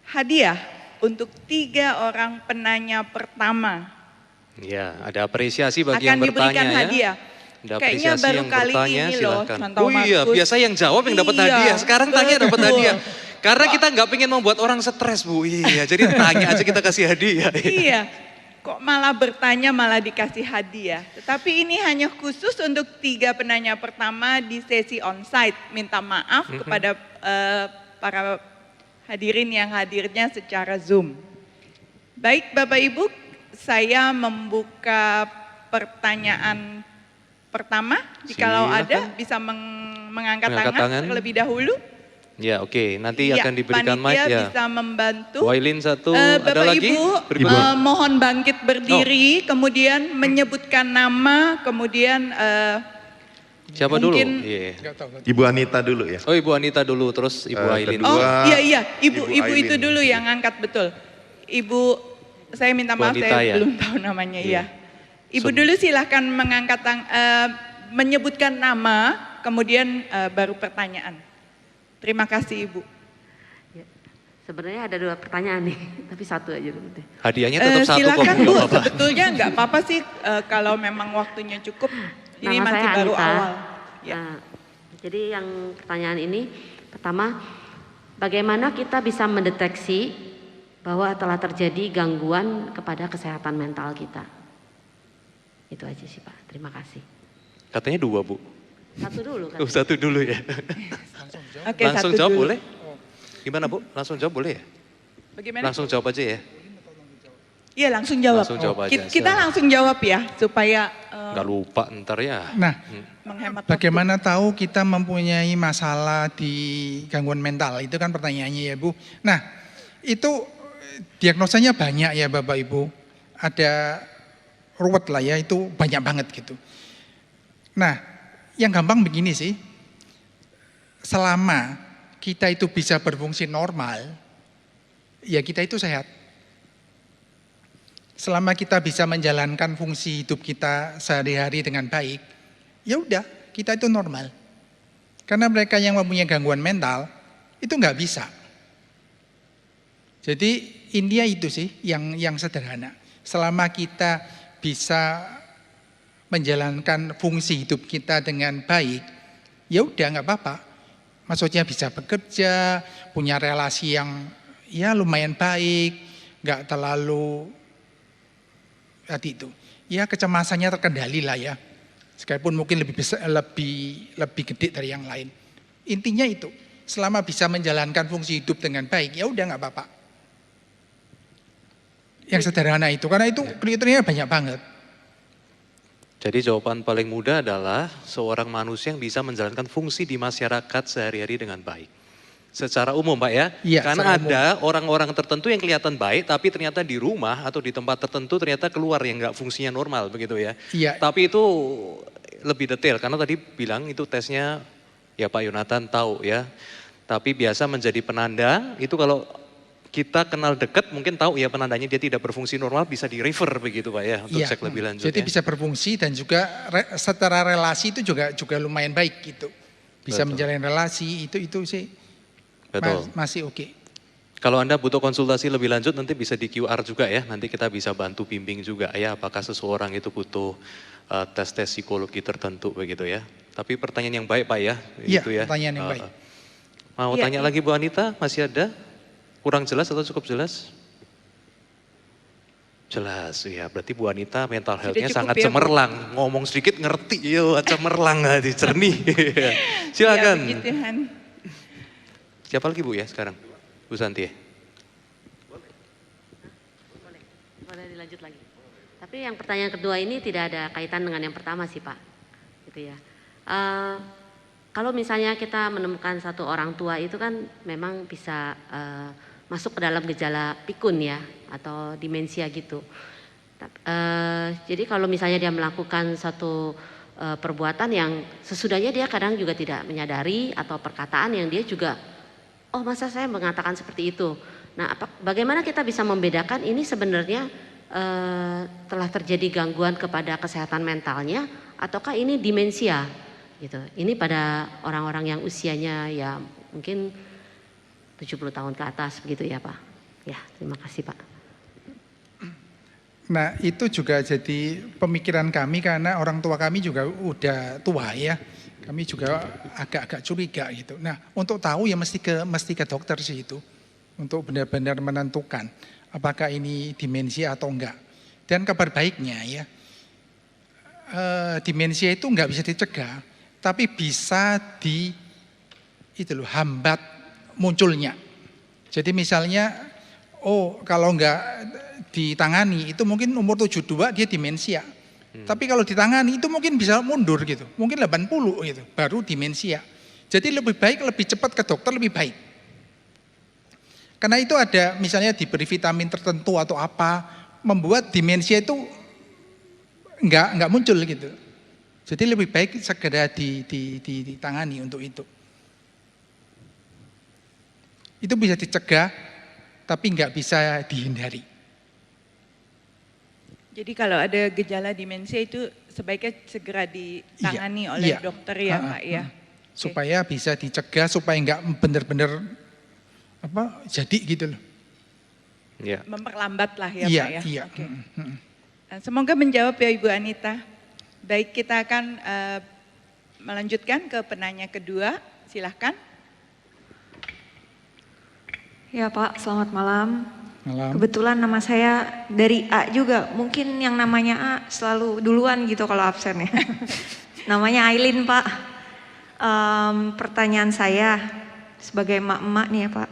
hadiah untuk 3 orang penanya pertama. Ya, ada apresiasi bagi Akan yang bertanya diberikan ya. hadiah. Ada Kayaknya apresiasi baru yang kali bertanya, ini loh, silakan. Contoh Oh iya, Markus. biasa yang jawab yang dapat Iya, hadiah. Sekarang tanya dapat betul. hadiah. Karena kita nggak pengen membuat orang stres Bu. Iya, jadi tanya aja kita kasih hadiah. Iya, kok malah bertanya malah dikasih hadiah. Tetapi ini hanya khusus untuk 3 penanya pertama di sesi onsite. Minta maaf kepada para hadirin yang hadirnya secara Zoom. Baik Bapak Ibu, saya membuka pertanyaan pertama. Jikalau ada Silakan. bisa mengangkat Mengangkat tangan tangan. terlebih dahulu. Ya, oke. Nanti Ya, akan diberikan mic panitia ya. bisa membantu. Wailin satu, ada Bapak lagi? Ibu, Berikutnya. mohon bangkit berdiri, kemudian menyebutkan nama, kemudian Siapa dulu? mungkin- Iya. Nggak tahu. Ibu Anita dulu ya. Oh Ibu Anita dulu, terus Ibu Ailin. kedua. oh iya ibu Ibu itu Ailin. dulu yang angkat betul. Ibu, saya minta maaf Wanita saya ya? belum tahu namanya Iya. ya. Ibu dulu silahkan mengangkat menyebutkan nama, kemudian baru pertanyaan. Terima kasih Ibu. Ya, sebenarnya ada 2 pertanyaan nih, tapi satu aja dulu deh. Hadiahnya tetap satu kok. Silakan nggak Bu, apa-apa. sebetulnya nggak apa-apa sih kalau memang waktunya cukup. Ini Nama masih saya baru Anita. awal. Ya. Nah, jadi yang pertanyaan ini, pertama, bagaimana kita bisa mendeteksi bahwa telah terjadi gangguan kepada kesehatan mental kita? Itu aja sih Pak, terima kasih. Katanya 2 Bu. Satu dulu kan. Oh, satu dulu ya. Oke, Langsung satu jawab dulu. boleh? Gimana Bu? Langsung jawab boleh ya? Bagaimana? Langsung jawab aja ya. Iya langsung jawab. Langsung jawab aja, Kita silakan. langsung jawab ya supaya Nggak lupa ntar ya. Nah, menghemat bagaimana tahu kita mempunyai masalah di gangguan mental? Itu kan pertanyaannya ya Bu. Nah, itu diagnosanya banyak ya Bapak Ibu. Ada ruwet lah ya, itu banyak banget gitu. Nah, yang gampang begini sih. Selama kita itu bisa berfungsi normal, ya kita itu sehat. Selama kita bisa menjalankan fungsi hidup kita sehari-hari dengan baik, ya udah, kita itu normal. Karena mereka yang mempunyai gangguan mental itu nggak bisa. Jadi India itu sih yang sederhana. Selama kita bisa menjalankan fungsi hidup kita dengan baik, ya udah nggak apa-apa. Maksudnya bisa bekerja, punya relasi yang ya lumayan baik, nggak terlalu tadi itu. Ya kecemasannya terkendali lah ya. Sekalipun mungkin lebih besar, lebih gede dari yang lain. Intinya itu, selama bisa menjalankan fungsi hidup dengan baik, ya udah nggak apa-apa. Yang sederhana itu, karena itu kriterianya banyak banget. Jadi jawaban paling mudah adalah seorang manusia yang bisa menjalankan fungsi di masyarakat sehari-hari dengan baik. Secara umum Pak ya, Iya, karena secara umum. ada orang-orang tertentu yang kelihatan baik tapi ternyata di rumah atau di tempat tertentu ternyata keluar yang nggak fungsinya normal begitu ya. Iya. Tapi itu lebih detail karena tadi bilang itu tesnya ya Pak Yonatan tahu ya. Tapi biasa menjadi penanda itu kalau kita kenal dekat mungkin tahu ya penandanya dia tidak berfungsi normal bisa di refer begitu Pak ya untuk Iya, cek lebih lanjut jadi ya. bisa berfungsi dan juga secara relasi itu juga lumayan baik gitu. Bisa Betul. menjalin relasi itu sih Betul. masih oke. Kalau Anda butuh konsultasi lebih lanjut nanti bisa di QR juga ya. Nanti kita bisa bantu bimbing juga ya apakah seseorang itu butuh tes-tes psikologi tertentu begitu ya. Tapi pertanyaan yang baik Pak ya. Iya, Itu ya. pertanyaan yang baik. Mau Iya, tanya lagi Bu Anita? Masih ada? Kurang jelas atau cukup jelas? Jelas ya. Berarti Bu Anita mental health-nya cukup sangat ya, Bu? cemerlang. Ngomong sedikit ngerti ya cemerlang hati jernih. Silakan. Ya, puji Tuhan. Siapa lagi Bu ya sekarang? Bu Santi ya? Boleh dilanjut lagi. Tapi yang pertanyaan kedua ini tidak ada kaitan dengan yang pertama sih Pak. Gitu ya. Kalau misalnya kita menemukan satu orang tua itu kan memang bisa masuk ke dalam gejala pikun ya atau demensia gitu. Jadi kalau misalnya dia melakukan satu perbuatan yang sesudahnya dia kadang juga tidak menyadari atau perkataan yang dia juga, oh masa saya mengatakan seperti itu. Nah bagaimana kita bisa membedakan ini sebenarnya telah terjadi gangguan kepada kesehatan mentalnya ataukah ini demensia gitu. Ini pada orang-orang yang usianya ya mungkin 70 tahun ke atas begitu ya Pak. Ya terima kasih Pak. Nah itu juga jadi pemikiran kami karena orang tua kami juga udah tua ya. Kami juga agak-agak curiga gitu. Nah untuk tahu ya mesti ke dokter sih itu. Untuk benar-benar menentukan apakah ini demensia atau enggak. Dan kabar baiknya ya, demensia itu enggak bisa dicegah, tapi bisa hambat munculnya. Jadi misalnya, kalau enggak ditangani itu mungkin umur 72 dia demensia. Tapi kalau ditangani itu mungkin bisa mundur gitu, mungkin 80 gitu, baru demensia. Jadi lebih baik lebih cepat ke dokter lebih baik. Karena itu ada misalnya diberi vitamin tertentu atau apa, membuat demensia itu enggak muncul gitu. Jadi lebih baik segera ditangani untuk itu. Itu bisa dicegah, tapi enggak bisa dihindari. Jadi kalau ada gejala demensia itu sebaiknya segera ditangani oleh dokter ya Pak ya. Supaya bisa dicegah, supaya enggak benar-benar jadi gitu loh. Ya. Memperlambat lah ya Iya, Pak ya. iya. Oke. Semoga menjawab ya Ibu Anita. Baik, kita akan melanjutkan ke penanya kedua. Silahkan. Ya Pak, selamat malam. Malam. Kebetulan nama saya dari A juga. Mungkin yang namanya A selalu duluan gitu kalau absen ya. Namanya Aileen Pak. Pertanyaan saya sebagai emak-emak nih ya Pak.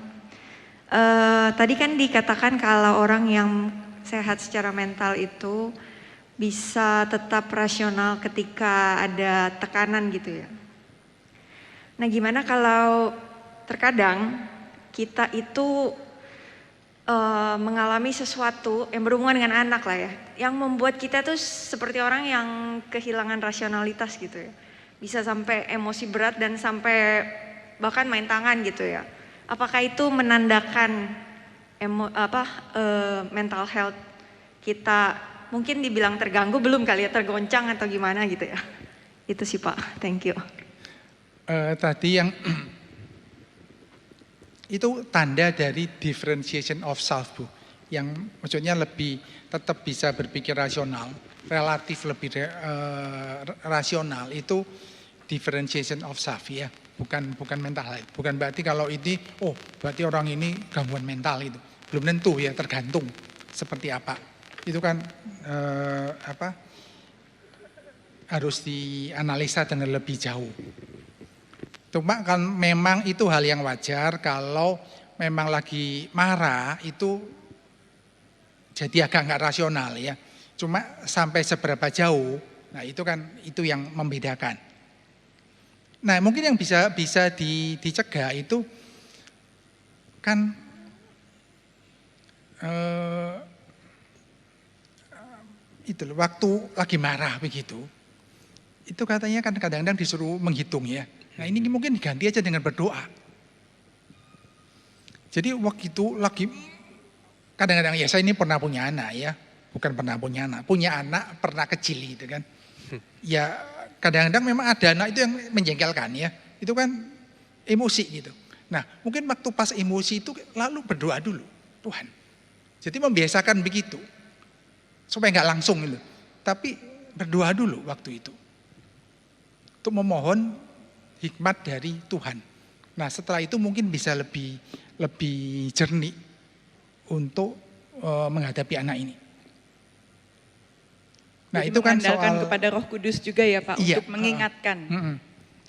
Tadi kan dikatakan kalau orang yang sehat secara mental itu bisa tetap rasional ketika ada tekanan gitu ya. Nah gimana kalau terkadang kita itu mengalami sesuatu yang berhubungan dengan anak lah ya, yang membuat kita tuh seperti orang yang kehilangan rasionalitas gitu ya, bisa sampai emosi berat dan sampai bahkan main tangan gitu ya. Apakah itu menandakan mental health kita mungkin dibilang terganggu belum kali ya, tergoncang atau gimana gitu ya? Itu sih Pak, thank you. Tadi yang itu tanda dari differentiation of self Bu, yang maksudnya lebih tetap bisa berpikir rasional, relatif lebih rasional, itu differentiation of self ya, bukan mental health. Bukan berarti kalau ini, berarti orang ini gangguan mental itu, belum tentu ya, tergantung seperti apa. Itu kan harus dianalisa dengan lebih jauh. Cuma kan memang itu hal yang wajar kalau memang lagi marah itu jadi agak nggak rasional ya. Cuma sampai seberapa jauh Nah itu kan itu yang membedakan. Nah mungkin yang bisa dicegah itu kan itu loh, waktu lagi marah begitu, itu katanya kan kadang-kadang disuruh menghitung ya. Nah ini mungkin diganti aja dengan berdoa. Jadi waktu itu lagi kadang-kadang ya saya ini pernah punya anak ya, bukan pernah punya anak pernah kecil gitu kan. Ya kadang-kadang memang ada anak itu yang menjengkelkan ya, itu kan emosi gitu. Nah mungkin waktu pas emosi itu lalu berdoa dulu, Tuhan. Jadi membiasakan begitu, supaya nggak langsung gitu. Tapi berdoa dulu waktu itu, untuk memohon hikmat dari Tuhan. Nah setelah itu mungkin bisa lebih jernih untuk menghadapi anak ini. Nah Jadi itu kan mengandalkan soal kepada Roh Kudus juga ya Pak, iya, untuk mengingatkan.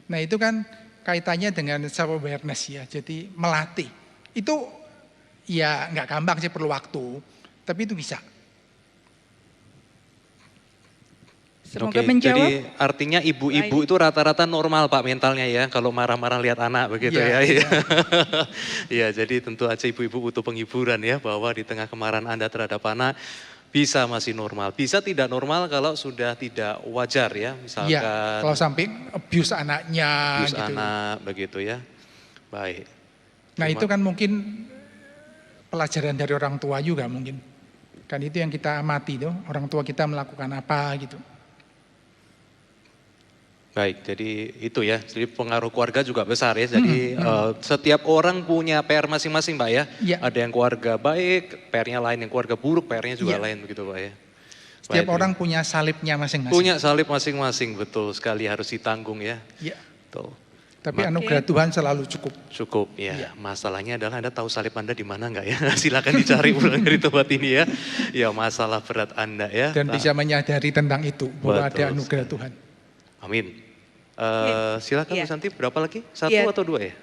Nah itu kan kaitannya dengan self awareness ya, jadi melatih. Itu ya nggak gampang sih, perlu waktu, tapi itu bisa. Semoga Oke, menjawab. jadi artinya ibu-ibu itu rata-rata normal Pak mentalnya ya, kalau marah-marah lihat anak begitu ya. Iya, jadi tentu aja ibu-ibu butuh penghiburan ya, bahwa di tengah kemarahan Anda terhadap anak bisa masih normal. Bisa tidak normal kalau sudah tidak wajar ya, misalkan. Iya, kalau sampai abuse anaknya abuse gitu. anak begitu ya. Baik. Nah itu kan mungkin pelajaran dari orang tua juga mungkin. Kan itu yang kita amati tuh, orang tua kita melakukan apa gitu. Baik, jadi itu ya, jadi pengaruh keluarga juga besar ya. Jadi setiap orang punya PR masing-masing Pak ya. Iya. Ada yang keluarga baik, PR-nya lain, yang keluarga buruk, PR-nya juga Iya. lain begitu Pak ya. Setiap Baik, orang punya salibnya masing-masing. punya salib masing-masing, betul sekali, harus ditanggung ya. Iya. Betul. Tapi anugerah Tuhan selalu cukup. Cukup ya. Iya. Masalahnya adalah Anda tahu salib Anda di mana enggak ya? Silakan dicari ulang dari tempat ini ya. Ya masalah berat Anda ya. Dan bisa menyadari tentang itu, bahwa ada anugerah Tuhan. Amin. Silakan Iya. Bu Santi, berapa lagi? Satu Iya. atau dua ya?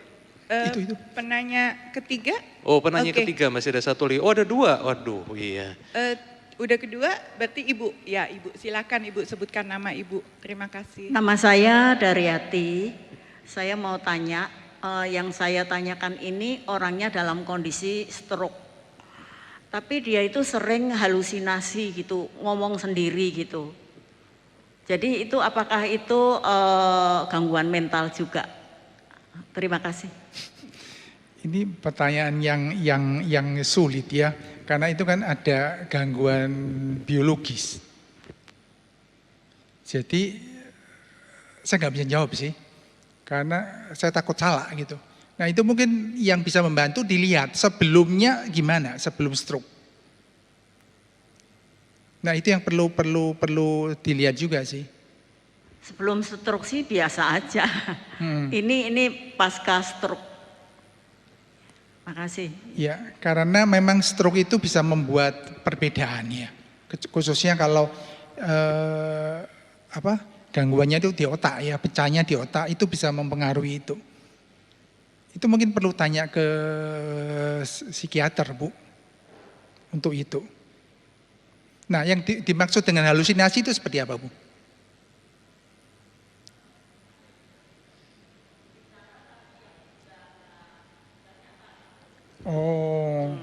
Itu. Penanya ketiga, Oh penanya Oke. ketiga masih ada satu lagi. Oh ada dua. Waduh iya. udah kedua berarti Ibu. Ya Ibu, silakan Ibu sebutkan nama Ibu. Terima kasih. Nama saya Daryati. Saya mau tanya, yang saya tanyakan ini orangnya dalam kondisi stroke. Tapi dia itu sering halusinasi gitu, ngomong sendiri gitu. Jadi itu apakah itu gangguan mental juga? Terima kasih. Ini pertanyaan yang sulit ya, karena itu kan ada gangguan biologis. Jadi saya nggak bisa jawab sih, karena saya takut salah gitu. Nah itu mungkin yang bisa membantu dilihat sebelumnya gimana, sebelum stroke. Nah itu yang perlu dilihat juga sih. Sebelum stroke sih biasa aja. Ini pasca stroke. Makasih. Ya, karena memang stroke itu bisa membuat perbedaan ya. Khususnya kalau gangguannya itu di otak ya, pecahnya di otak itu bisa mempengaruhi itu. Itu mungkin perlu tanya ke psikiater, Bu, untuk itu. Nah, yang dimaksud dengan halusinasi itu seperti apa, Bu? Oh.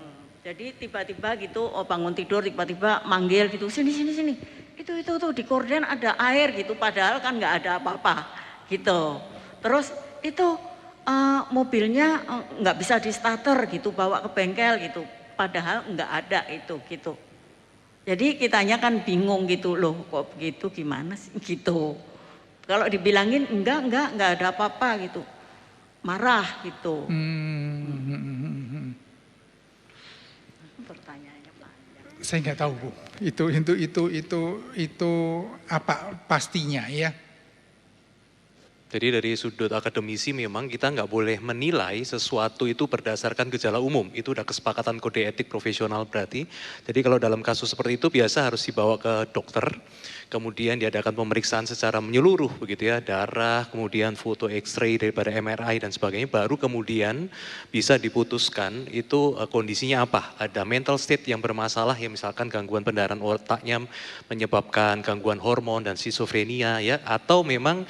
Jadi tiba-tiba gitu, bangun tidur tiba-tiba manggil gitu, sini. Itu di korden ada air gitu, padahal kan nggak ada apa-apa gitu. Terus itu mobilnya nggak bisa di starter gitu, bawa ke bengkel gitu, padahal nggak ada itu gitu. Jadi kitanya kan bingung gitu, loh kok begitu, gimana sih gitu. Kalau dibilangin enggak ada apa-apa gitu, marah gitu. Pertanyaannya panjang. Saya nggak tahu, Bu. Itu apa pastinya ya? Jadi dari sudut akademisi memang kita nggak boleh menilai sesuatu itu berdasarkan gejala umum. Itu udah kesepakatan kode etik profesional berarti. Jadi kalau dalam kasus seperti itu biasa harus dibawa ke dokter. Kemudian diadakan pemeriksaan secara menyeluruh begitu ya. Darah, kemudian foto X-ray daripada MRI dan sebagainya. Baru kemudian bisa diputuskan itu kondisinya apa. Ada mental state yang bermasalah ya, misalkan gangguan pendarahan otaknya menyebabkan gangguan hormon dan skizofrenia ya. Atau memang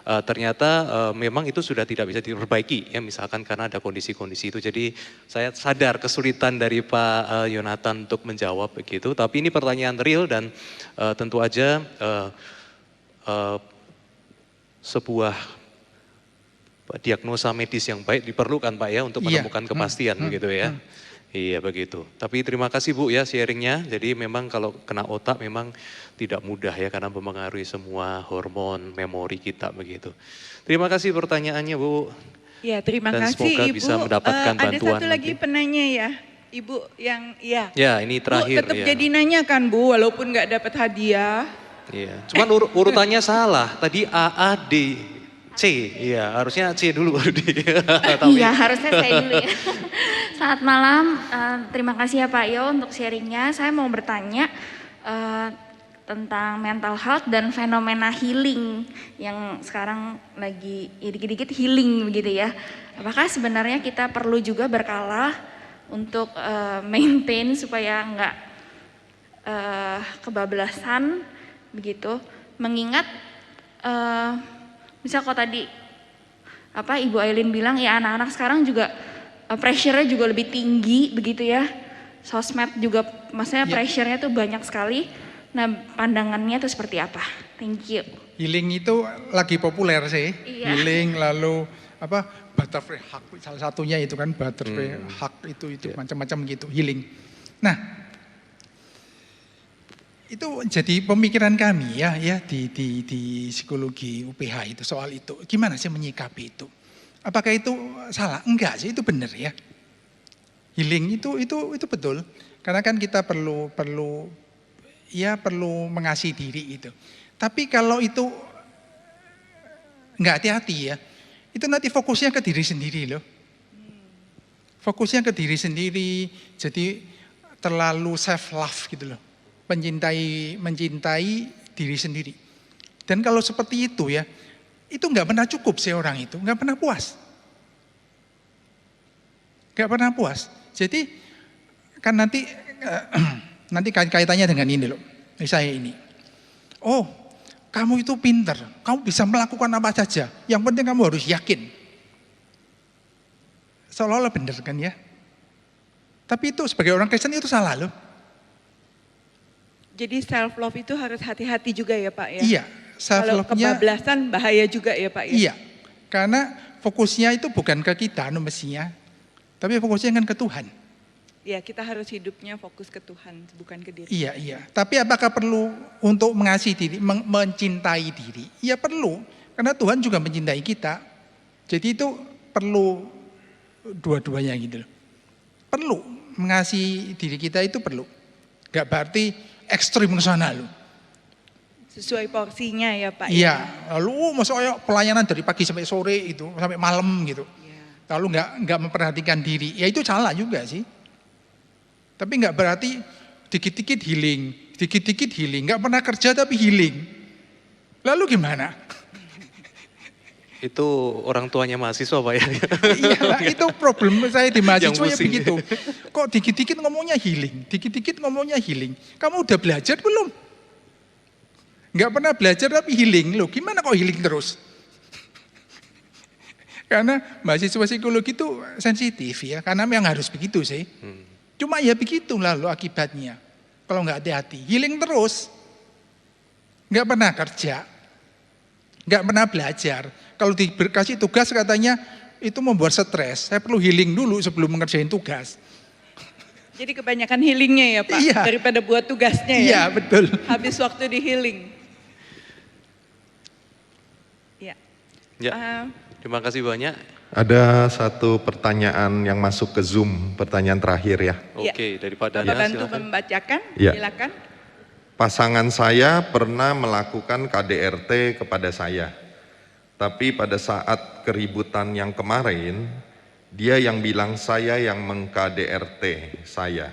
ternyata memang itu sudah tidak bisa diperbaiki ya, misalkan karena ada kondisi-kondisi itu. Jadi saya sadar kesulitan dari Pak Yonatan untuk menjawab begitu, tapi ini pertanyaan real dan tentu aja sebuah diagnosa medis yang baik diperlukan Pak ya untuk menemukan kepastian begitu ya. Iya begitu. Tapi terima kasih Bu ya sharingnya. Jadi memang kalau kena otak memang tidak mudah ya karena mempengaruhi semua hormon, memori kita begitu. Terima kasih pertanyaannya Bu. Ya, terima Dan kasih semoga Ibu. bisa mendapatkan Ada bantuan satu lagi nanti. penanya ya, Ibu yang ya. Ya ini terakhir Bu tetap ya. jadi nanya kan Bu, walaupun nggak dapat hadiah. Iya. Cuman urutannya salah. Tadi A, A, D, C. Iya harusnya C dulu baru D. Tapi- Iya, harusnya saya dulu ya. Selamat malam, terima kasih ya Pak Yo untuk sharingnya. Saya mau bertanya tentang mental health dan fenomena healing yang sekarang lagi ya, dikit-dikit healing begitu ya. Apakah sebenarnya kita perlu juga berkala untuk maintain supaya nggak kebablasan begitu? Mengingat misal kalau tadi Ibu Aileen bilang ya anak-anak sekarang juga pressure-nya juga lebih tinggi begitu ya. Sosmed juga maksudnya pressure-nya tuh banyak sekali. Nah, pandangannya tuh seperti apa? Thank you. Healing itu lagi populer sih. Iya. Healing lalu butterfly hug salah satunya itu kan butterfly hug itu macam-macam gitu healing. Nah, itu jadi pemikiran kami ya di psikologi UPH itu soal itu. Gimana sih menyikapi itu? Apakah itu salah? Enggak sih, itu benar ya. Healing itu betul. Karena kan kita perlu mengasihi diri itu. Tapi kalau itu enggak hati-hati ya, itu nanti fokusnya ke diri sendiri loh. Fokusnya ke diri sendiri, jadi terlalu self love gitu loh. Mencintai diri sendiri. Dan kalau seperti itu ya, itu nggak pernah cukup sih orang itu, nggak pernah puas. Nggak pernah puas. Jadi kan nanti kaitannya dengan ini loh, saya ini. Oh, kamu itu pinter, kamu bisa melakukan apa saja. Yang penting kamu harus yakin. Seolah-olah benar kan ya. Tapi itu sebagai orang Kristen itu salah loh. Jadi self love itu harus hati-hati juga ya Pak ya. Iya, self Kalau love-nya kebablasan bahaya juga ya Pak ya. iya. Karena fokusnya itu bukan ke kita mestinya, tapi fokusnya kan ke Tuhan. Ya, kita harus hidupnya fokus ke Tuhan, bukan ke diri. Iya. Tapi apakah perlu untuk mengasihi diri, mencintai diri? Ya perlu, karena Tuhan juga mencintai kita. Jadi itu perlu dua-duanya gitu loh. Perlu mengasihi diri kita itu perlu. Gak berarti ekstrim ke sana loh. Sesuai porsinya ya Pak. Iya, lalu maksudnya pelayanan dari pagi sampai sore itu, sampai malam gitu. Ya. Lalu nggak memperhatikan diri, ya itu salah juga sih. Tapi nggak berarti dikit-dikit healing, nggak pernah kerja tapi healing. Lalu gimana? Itu orang tuanya mahasiswa Pak ya. Iya, itu problem saya di mahasiswa ya pusing. begitu. Kok dikit-dikit ngomongnya healing, Kamu udah belajar belum? Nggak pernah belajar tapi healing, loh gimana kok healing terus? Karena mahasiswa psikologi itu sensitif ya, karena memang harus begitu sih. Cuma ya begitulah lo akibatnya. Kalau nggak hati-hati, healing terus. Nggak pernah kerja, nggak pernah belajar. Kalau dikasih tugas katanya itu membuat stres. Saya perlu healing dulu sebelum mengerjain tugas. Jadi kebanyakan healingnya ya Pak, Iya. daripada buat tugasnya ya. Iya betul. Habis waktu di healing. Ya. Ya, terima kasih banyak. Ada satu pertanyaan yang masuk ke Zoom, pertanyaan terakhir ya. Oke, dari Pak Dana Bapak bantu silakan. membacakan, Ya. silakan. Pasangan saya pernah melakukan KDRT kepada saya. Tapi pada saat keributan yang kemarin, dia yang bilang saya yang meng-KDRT saya.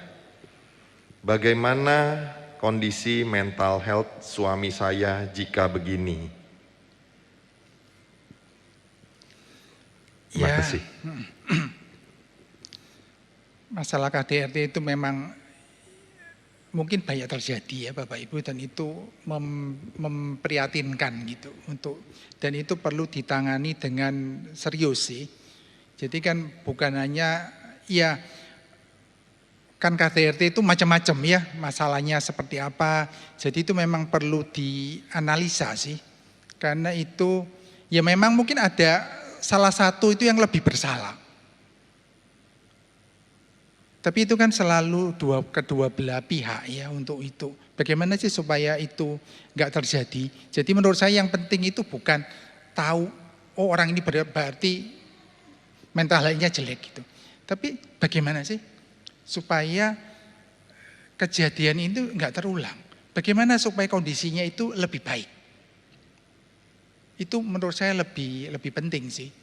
Bagaimana kondisi mental health suami saya jika begini? Terima kasih. Masalah KDRT itu memang mungkin banyak terjadi ya Bapak Ibu, dan itu memprihatinkan gitu dan itu perlu ditangani dengan serius sih. Jadi kan bukan hanya ya kan KDRT itu macam-macam ya, masalahnya seperti apa. Jadi itu memang perlu dianalisa sih. Karena itu ya memang mungkin ada salah satu itu yang lebih bersalah. Tapi itu kan selalu kedua belah pihak ya untuk itu. Bagaimana sih supaya itu nggak terjadi? Jadi menurut saya yang penting itu bukan tahu oh orang ini berarti mental health-nya jelek gitu. Tapi bagaimana sih supaya kejadian itu nggak terulang? Bagaimana supaya kondisinya itu lebih baik? Itu menurut saya lebih penting sih.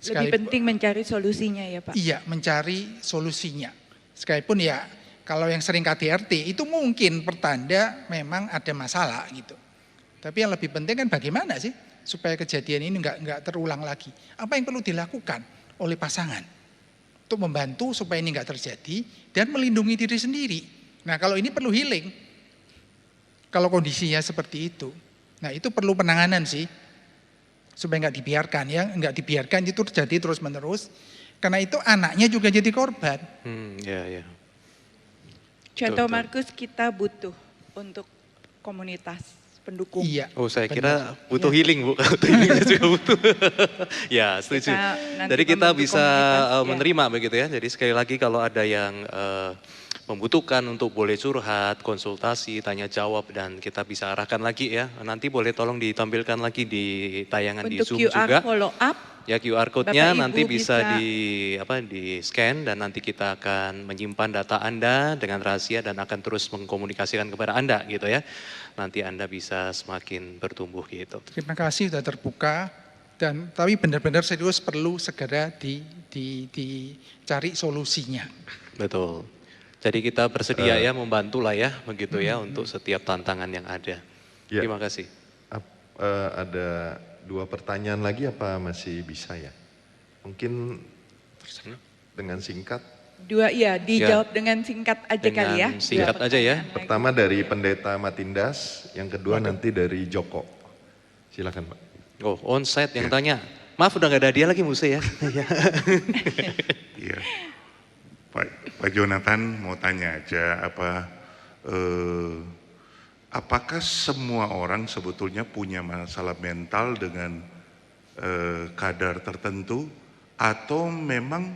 Lebih penting mencari solusinya ya Pak? Iya, mencari solusinya. Sekalipun ya kalau yang sering KDRT itu mungkin pertanda memang ada masalah gitu. Tapi yang lebih penting kan bagaimana sih supaya kejadian ini nggak terulang lagi. Apa yang perlu dilakukan oleh pasangan untuk membantu supaya ini nggak terjadi dan melindungi diri sendiri. Nah kalau ini perlu healing, kalau kondisinya seperti itu. Nah itu perlu penanganan sih. Supaya nggak dibiarkan ya, nggak dibiarkan itu terjadi terus menerus. Karena itu anaknya juga jadi korban. Ya. Contoh Markus kita butuh untuk komunitas pendukung. Iya. Oh saya kira butuh healing Bu, healingnya juga butuh. Ya setuju. Jadi kita bisa menerima begitu ya. Jadi sekali lagi kalau ada yang membutuhkan untuk boleh curhat, konsultasi, tanya jawab dan kita bisa arahkan lagi ya. Nanti boleh tolong ditampilkan lagi di tayangan untuk di Zoom QR juga. follow up. Ya QR code-nya nanti bisa di scan dan nanti kita akan menyimpan data Anda dengan rahasia dan akan terus mengkomunikasikan kepada Anda gitu ya. Nanti Anda bisa semakin bertumbuh gitu. Terima kasih sudah terbuka dan tapi benar-benar serius perlu segera dicari solusinya. Betul. Jadi kita bersedia ya membantu lah ya begitu ya untuk setiap tantangan yang ada. Ya. Terima kasih. Ada 2 pertanyaan lagi apa masih bisa ya? Mungkin dengan singkat. 2 ya, dijawab dengan singkat aja kali ya. Singkat aja ya. Pertama dari Pendeta Matindas, yang kedua nanti dari Joko. Silakan Pak. Oh onsite yang tanya. Maaf udah gak ada hadiah lagi Muse ya. Iya. Pak Jonathan mau tanya aja apakah semua orang sebetulnya punya masalah mental dengan kadar tertentu atau memang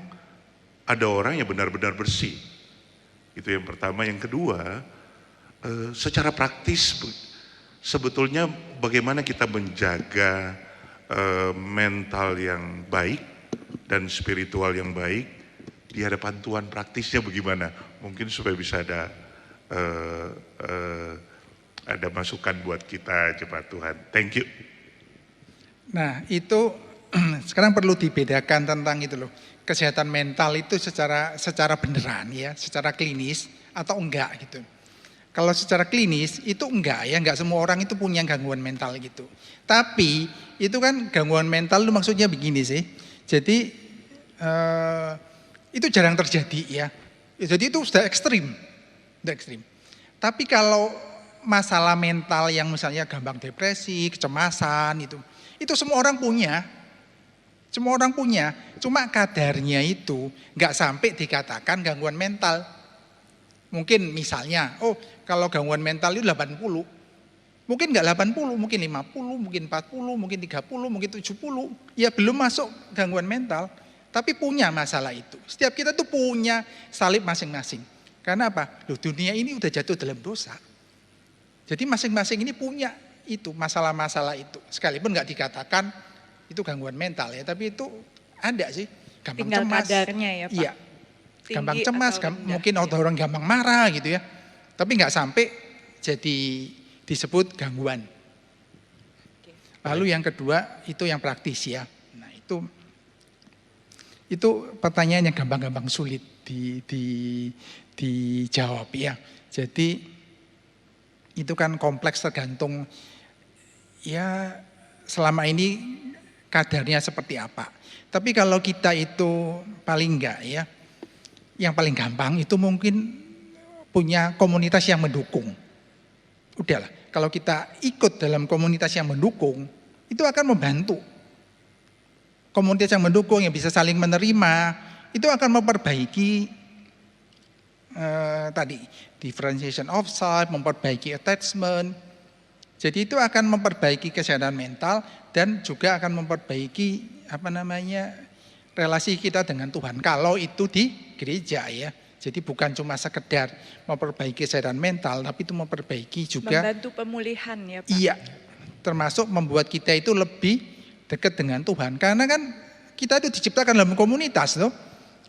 ada orang yang benar-benar bersih? Itu yang pertama. Yang kedua, secara praktis sebetulnya bagaimana kita menjaga mental yang baik dan spiritual yang baik di hadapan Tuhan, praktisnya bagaimana? Mungkin supaya bisa ada masukan buat kita jemaat Tuhan. Thank you. Nah itu sekarang perlu dibedakan tentang itu loh. Kesehatan mental itu secara beneran ya, secara klinis atau enggak gitu. Kalau secara klinis itu enggak ya, enggak semua orang itu punya gangguan mental gitu. Tapi itu kan gangguan mental itu maksudnya begini sih. Jadi itu jarang terjadi ya. Jadi itu sudah ekstrim. Tapi kalau masalah mental yang misalnya gampang depresi, kecemasan itu semua orang punya. Semua orang punya. Cuma kadarnya itu nggak sampai dikatakan gangguan mental. Mungkin misalnya, oh kalau gangguan mental itu 80. Mungkin nggak 80, mungkin 50, mungkin 40, mungkin 30, mungkin 70. Ya belum masuk gangguan mental. Tapi punya masalah itu. Setiap kita tuh punya salib masing-masing. Karena apa? Loh, dunia ini udah jatuh dalam dosa. Jadi masing-masing ini punya itu masalah-masalah itu. Sekalipun nggak dikatakan itu gangguan mental ya, tapi itu ada sih. Gampang tinggal cemas. kadarnya ya Pak. Iya. Gampang cemas, mungkin orang gampang marah gitu ya. Tapi nggak sampai jadi disebut gangguan. Lalu yang kedua itu yang praktis ya. Nah itu pertanyaan yang gampang-gampang sulit dijawab ya. Jadi itu kan kompleks tergantung ya selama ini kadarnya seperti apa. Tapi kalau kita itu paling enggak ya, yang paling gampang itu mungkin punya komunitas yang mendukung. Udahlah, kalau kita ikut dalam komunitas yang mendukung, itu akan membantu. Komunitas yang mendukung, yang bisa saling menerima, itu akan memperbaiki tadi differentiation of self, memperbaiki attachment. Jadi itu akan memperbaiki kesehatan mental dan juga akan memperbaiki relasi kita dengan Tuhan. Kalau itu di gereja ya. Jadi bukan cuma sekedar memperbaiki kesehatan mental, tapi itu memperbaiki juga membantu pemulihan ya Pak. Iya, termasuk membuat kita itu lebih dekat dengan Tuhan. Karena kan kita itu diciptakan dalam komunitas loh.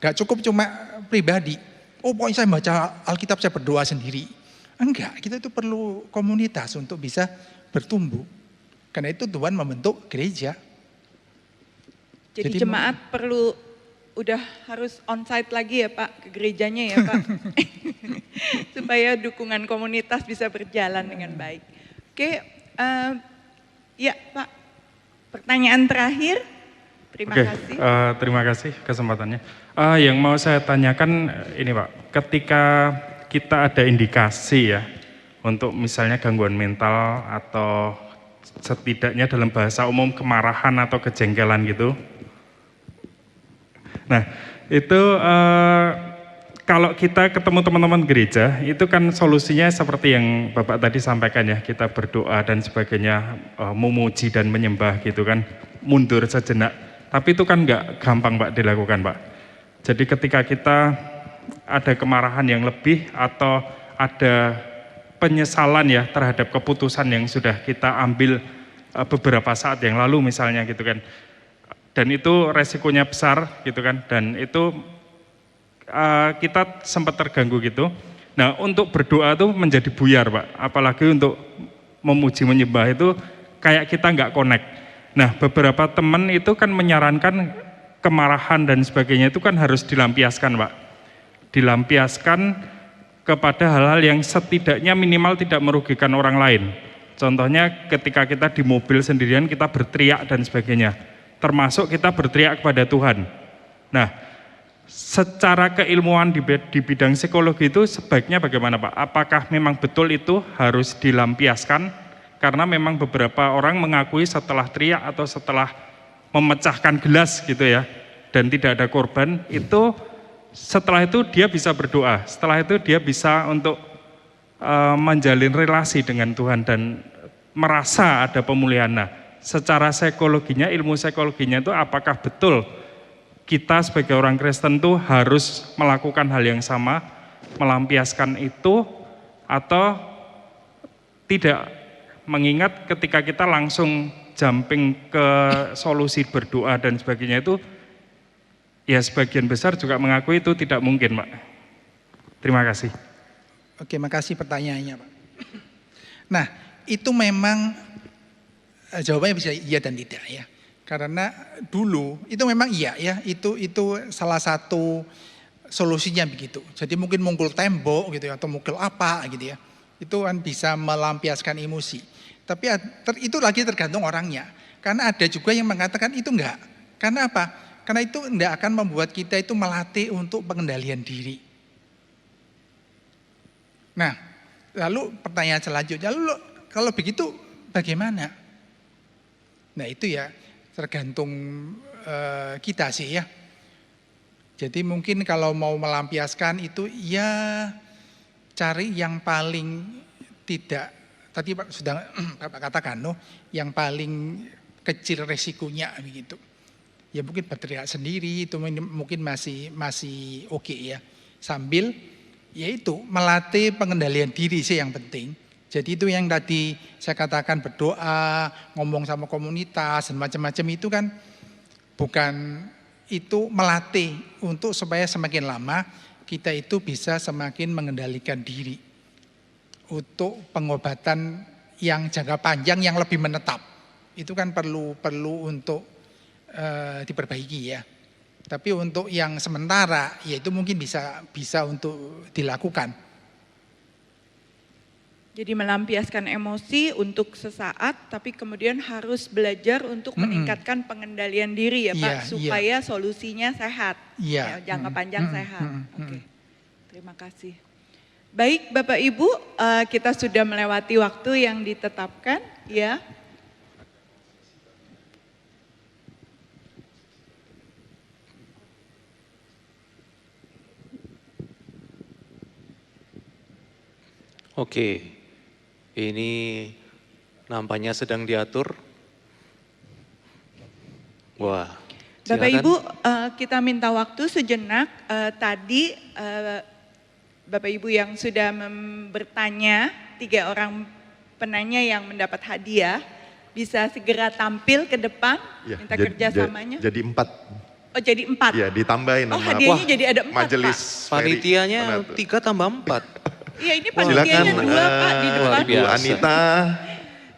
Gak cukup cuma pribadi. Oh pokoknya saya baca Alkitab, saya berdoa sendiri. Enggak, kita itu perlu komunitas untuk bisa bertumbuh. Karena itu Tuhan membentuk gereja. Jadi jemaat perlu udah harus onsite lagi ya Pak ke gerejanya ya Pak. Supaya dukungan komunitas bisa berjalan dengan baik. Oke, ya Pak, pertanyaan terakhir. Terima kasih. Terima kasih kesempatannya. Yang mau saya tanyakan ini Pak, ketika kita ada indikasi ya untuk misalnya gangguan mental atau setidaknya dalam bahasa umum kemarahan atau kejengkelan gitu. Nah itu kalau kita ketemu teman-teman gereja itu kan solusinya seperti yang Bapak tadi sampaikan ya, kita berdoa dan sebagainya, memuji dan menyembah gitu kan, mundur sejenak. Tapi itu kan nggak gampang Pak dilakukan Pak. Jadi ketika kita ada kemarahan yang lebih atau ada penyesalan ya terhadap keputusan yang sudah kita ambil beberapa saat yang lalu misalnya gitu kan. Dan itu resikonya besar gitu kan, dan itu kita sempat terganggu gitu. Nah untuk berdoa itu menjadi buyar Pak, apalagi untuk memuji menyembah itu kayak kita nggak connect. Nah beberapa teman itu kan menyarankan kemarahan dan sebagainya itu kan harus dilampiaskan Pak. Dilampiaskan kepada hal-hal yang setidaknya minimal tidak merugikan orang lain. Contohnya ketika kita di mobil sendirian kita berteriak dan sebagainya. Termasuk kita berteriak kepada Tuhan. Nah, secara keilmuan di bidang psikologi itu sebaiknya bagaimana Pak? Apakah memang betul itu harus dilampiaskan? Karena memang beberapa orang mengakui setelah teriak atau setelah memecahkan gelas gitu ya, dan tidak ada korban, itu setelah itu dia bisa berdoa. Setelah itu dia bisa untuk menjalin relasi dengan Tuhan dan merasa ada pemulihan. Nah, secara psikologinya, ilmu psikologinya itu apakah betul kita sebagai orang Kristen itu harus melakukan hal yang sama, melampiaskan itu, atau tidak? Mengingat ketika kita langsung jumping ke solusi berdoa dan sebagainya itu, ya sebagian besar juga mengakui itu tidak mungkin Pak. Terima kasih. Oke, makasih pertanyaannya Pak. Nah, itu memang jawabannya bisa iya dan tidak ya. Karena dulu itu memang iya ya, itu salah satu solusinya begitu. Jadi mungkin mukul tembok gitu ya, atau mukul apa gitu ya. Itu kan bisa melampiaskan emosi. Tapi itu lagi tergantung orangnya. Karena ada juga yang mengatakan itu enggak. Karena apa? Karena itu enggak akan membuat kita itu melatih untuk pengendalian diri. Nah, lalu pertanyaan selanjutnya, lalu kalau begitu bagaimana? Nah itu ya tergantung kita sih ya. Jadi mungkin kalau mau melampiaskan itu ya cari yang paling tidak, tadi Pak sudah Bapak katakan yang paling kecil resikonya begitu. Ya mungkin berteriak sendiri itu mungkin masih oke ya. Sambil yaitu melatih pengendalian diri sih yang penting. Jadi itu yang tadi saya katakan berdoa, ngomong sama komunitas dan macam-macam itu kan bukan itu melatih untuk supaya semakin lama kita itu bisa semakin mengendalikan diri untuk pengobatan yang jangka panjang yang lebih menetap. itu kan perlu untuk diperbaiki ya. Tapi untuk yang sementara, ya itu mungkin bisa untuk dilakukan. Jadi melampiaskan emosi untuk sesaat, tapi kemudian harus belajar untuk meningkatkan pengendalian diri ya Pak, Iya, supaya solusinya sehat, Iya. ya, jangka panjang sehat. Oke, terima kasih. Baik Bapak Ibu, kita sudah melewati waktu yang ditetapkan, ya. Oke, ini nampaknya sedang diatur. Wah, Bapak silakan. Ibu, kita minta waktu sejenak. Tadi Bapak Ibu yang sudah bertanya, 3 orang penanya yang mendapat hadiah, bisa segera tampil ke depan, Ya, minta kerjasamanya. Jadi 4. Oh jadi 4? Ya, ditambahin Oh nama hadiahnya jadi ada 4 majelis Pak. Panitianya 3 tambah 4. Iya ini Silakan panitianya 2 Pak di depan. Bu Anita,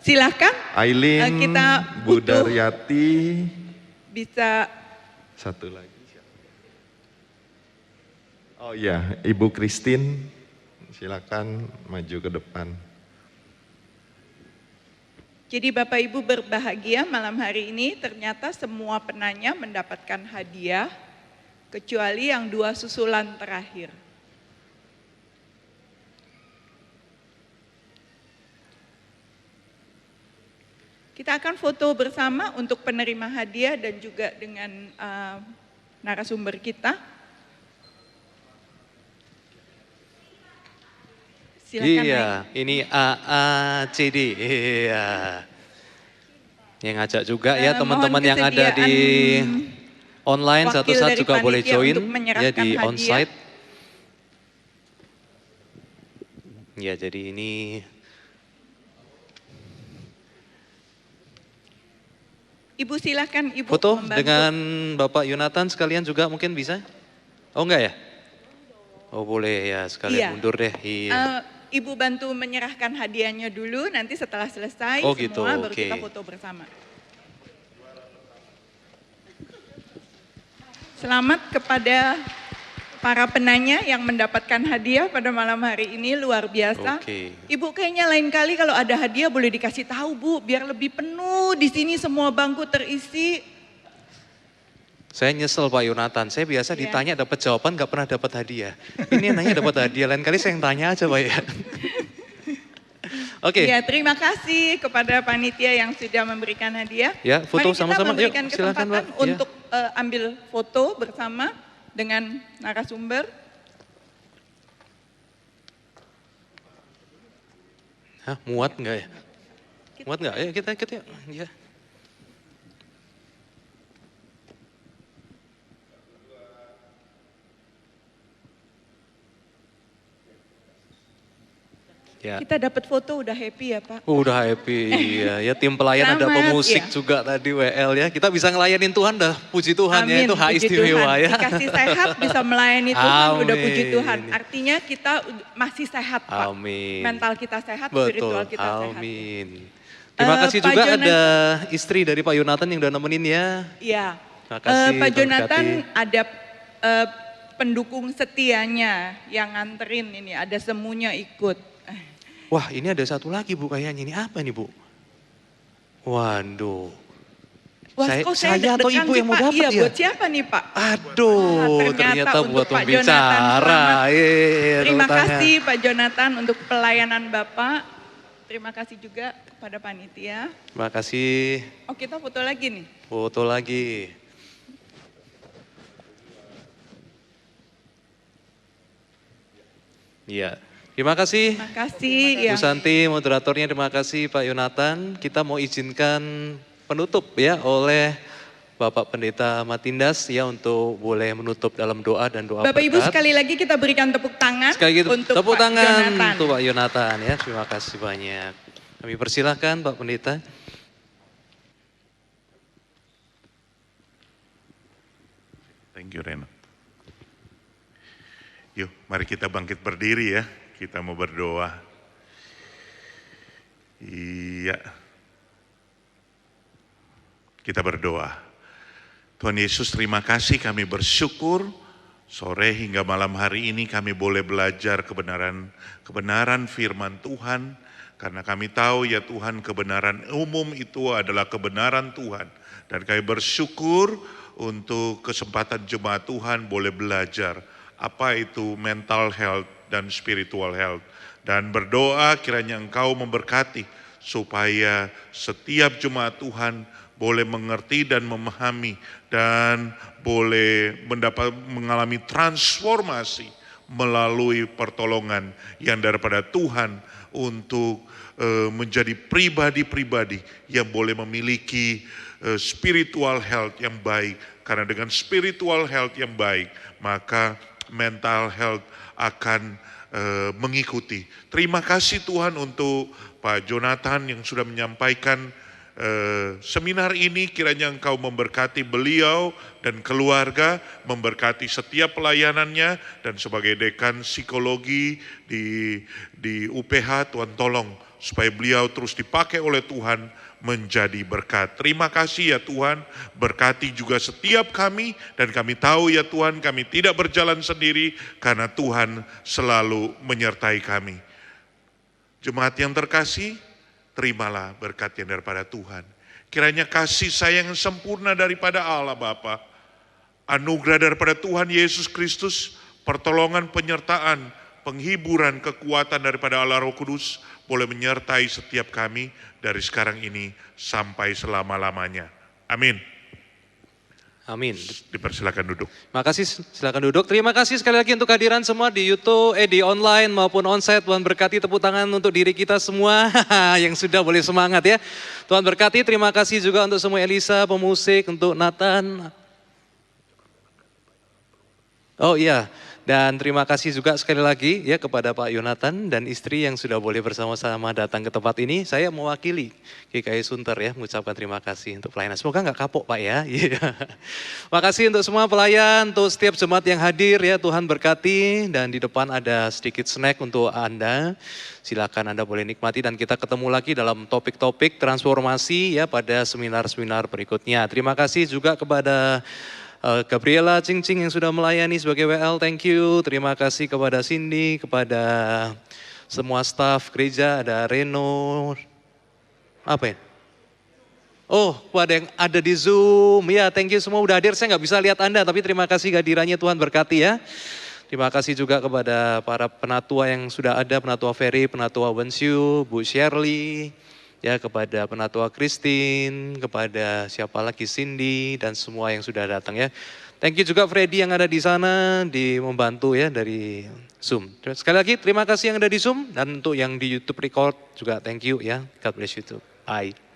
Silakan Aileen, kita Bu butuh Daryati, bisa. satu lagi. Oh iya, Ibu Christine, silakan maju ke depan. Jadi Bapak Ibu berbahagia malam hari ini, ternyata semua penanya mendapatkan hadiah, kecuali yang 2 susulan terakhir. Kita akan foto bersama untuk penerima hadiah dan juga dengan narasumber kita. Silakan Iya, naik. ini AACD. Iya. Yang ngajak juga ya teman-teman yang ada di online wakil satu-satu dari juga boleh panitia join untuk ya menyerahkan di hadiah. onsite. Ya, jadi ini Ibu silakan Ibu foto membantu. dengan Bapak Yonatan sekalian juga mungkin bisa? Oh enggak ya? Oh boleh ya, sekalian Iya. mundur deh. Iya. Ibu bantu menyerahkan hadiahnya dulu, nanti setelah selesai Oh, gitu, semua baru oke. kita foto bersama. Selamat kepada para penanya yang mendapatkan hadiah pada malam hari ini, luar biasa. Oke. Ibu kayaknya lain kali kalau ada hadiah boleh dikasih tahu Bu, biar lebih penuh di sini semua bangku terisi. Saya nyesel Pak Yonatan, saya biasa Iya. ditanya dapat jawaban nggak pernah dapat hadiah. Ini nanya dapat hadiah, lain kali saya yang tanya aja Pak ya. Oke. Ya, terima kasih kepada panitia yang sudah memberikan hadiah. Ya, foto Mari sama-sama. kita memberikan Yuk, silakan, kesempatan Mbak. Ya. untuk ambil foto bersama dengan narasumber. Hah, muat nggak ya? Muat nggak? Ayo kita ikut yuk. Ya. Ya. Kita dapat foto udah happy ya Pak. Udah happy ya tim pelayan ada Selamat, pemusik ya. juga tadi WL ya. Kita bisa ngelayanin Tuhan dah, puji Tuhan ya, itu hak puji istimewa Tuhan. ya. Dikasih sehat bisa melayani Tuhan, udah puji Amin. Tuhan. Artinya kita masih sehat Pak. Amin. Mental kita sehat, Betul, spiritual kita sehat. amin. Terima kasih Pak juga Jonathan. ada istri dari Pak Yonatan yang udah nemenin ya. Iya. Terima kasih, Pak Tuhan Jonathan berkati. ada pendukung setianya yang nganterin ini, ada semuanya ikut. Wah ini ada satu lagi Bu kayaknya, ini apa nih Bu? Waduh. Wah, kok saya atau deg-degan Ibu sih, yang mau Pak? dapat Iya, ya? buat siapa nih Pak? Aduh, ternyata untuk buat Pak Jonathan. pembicara. Selamat. Terima Terima kasih Pak Jonathan untuk pelayanan Bapak. Terima kasih juga kepada panitia. Terima kasih. Oh kita foto lagi nih. Foto lagi. Iya. Terima kasih. Terima kasih. Ya. Bu Santi, moderatornya terima kasih Pak Yonatan. Kita mau izinkan penutup ya oleh Bapak Pendeta Matindas ya untuk boleh menutup dalam doa dan doa Bapak Ibu berkat. sekali lagi kita berikan tepuk tangan Sekali lagi untuk tepuk Pak tangan Jonathan. untuk Pak Yonatan ya. Terima kasih banyak. Kami persilahkan Pak Pendeta. Thank you Reno. Yuk, mari kita bangkit berdiri ya. Kita mau berdoa. Iya. Kita berdoa. Tuhan Yesus, terima kasih, kami bersyukur sore hingga malam hari ini kami boleh belajar kebenaran firman Tuhan. Karena kami tahu ya Tuhan, kebenaran umum itu adalah kebenaran Tuhan. Dan kami bersyukur untuk kesempatan jemaat Tuhan boleh belajar apa itu mental health dan spiritual health. Dan berdoa kiranya Engkau memberkati supaya setiap jemaat Tuhan boleh mengerti dan memahami dan boleh mengalami transformasi melalui pertolongan yang daripada Tuhan untuk menjadi pribadi-pribadi yang boleh memiliki spiritual health yang baik. Karena dengan spiritual health yang baik, maka mental health akan mengikuti. Terima kasih Tuhan untuk Pak Jonathan yang sudah menyampaikan seminar ini. Kiranya Engkau memberkati beliau dan keluarga, memberkati setiap pelayanannya, dan sebagai dekan psikologi di UPH, Tuhan tolong supaya beliau terus dipakai oleh Tuhan menjadi berkat. Terima kasih ya Tuhan, berkati juga setiap kami, dan kami tahu ya Tuhan, kami tidak berjalan sendiri karena Tuhan selalu menyertai kami. Jemaat yang terkasih, terimalah berkat yang daripada Tuhan. Kiranya kasih sayang yang sempurna daripada Allah Bapa, anugerah daripada Tuhan Yesus Kristus, pertolongan, penyertaan, penghiburan, kekuatan daripada Allah Roh Kudus boleh menyertai setiap kami dari sekarang ini sampai selama-lamanya. Amin. Amin. Dipersilakan duduk. Makasih, silakan duduk. Terima kasih sekali lagi untuk kehadiran semua di YouTube, di online maupun onsite. Tuhan berkati, tepuk tangan untuk diri kita semua yang sudah boleh semangat ya. Tuhan berkati, terima kasih juga untuk semua Elisa, pemusik, untuk Nathan. Oh iya, dan terima kasih juga sekali lagi ya kepada Pak Yonatan dan istri yang sudah boleh bersama-sama datang ke tempat ini. Saya mewakili GKI Sunter ya, mengucapkan terima kasih untuk pelayanan. Semoga nggak kapok Pak ya. Makasih untuk semua pelayan, untuk setiap jemaat yang hadir ya, Tuhan berkati. Dan di depan ada sedikit snack untuk Anda. Silakan Anda boleh nikmati, dan kita ketemu lagi dalam topik-topik transformasi ya pada seminar-seminar berikutnya. Terima kasih juga kepada Gabriela Cing-Cing yang sudah melayani sebagai WL, thank you. Terima kasih kepada Cindy, kepada semua staf gereja, ada Reno, apa ya? Oh, kepada yang ada di Zoom, ya thank you semua udah hadir. Saya nggak bisa lihat Anda, tapi terima kasih kehadirannya, Tuhan berkati ya. Terima kasih juga kepada para penatua yang sudah ada, penatua Ferry, penatua Wensyu, Bu Shirley, ya kepada penatua Christine, kepada siapa lagi Cindy, dan semua yang sudah datang ya. Thank you juga Freddy yang ada di sana, membantu ya dari Zoom. Sekali lagi terima kasih yang ada di Zoom, dan untuk yang di YouTube record juga thank you ya. God bless you too. Bye.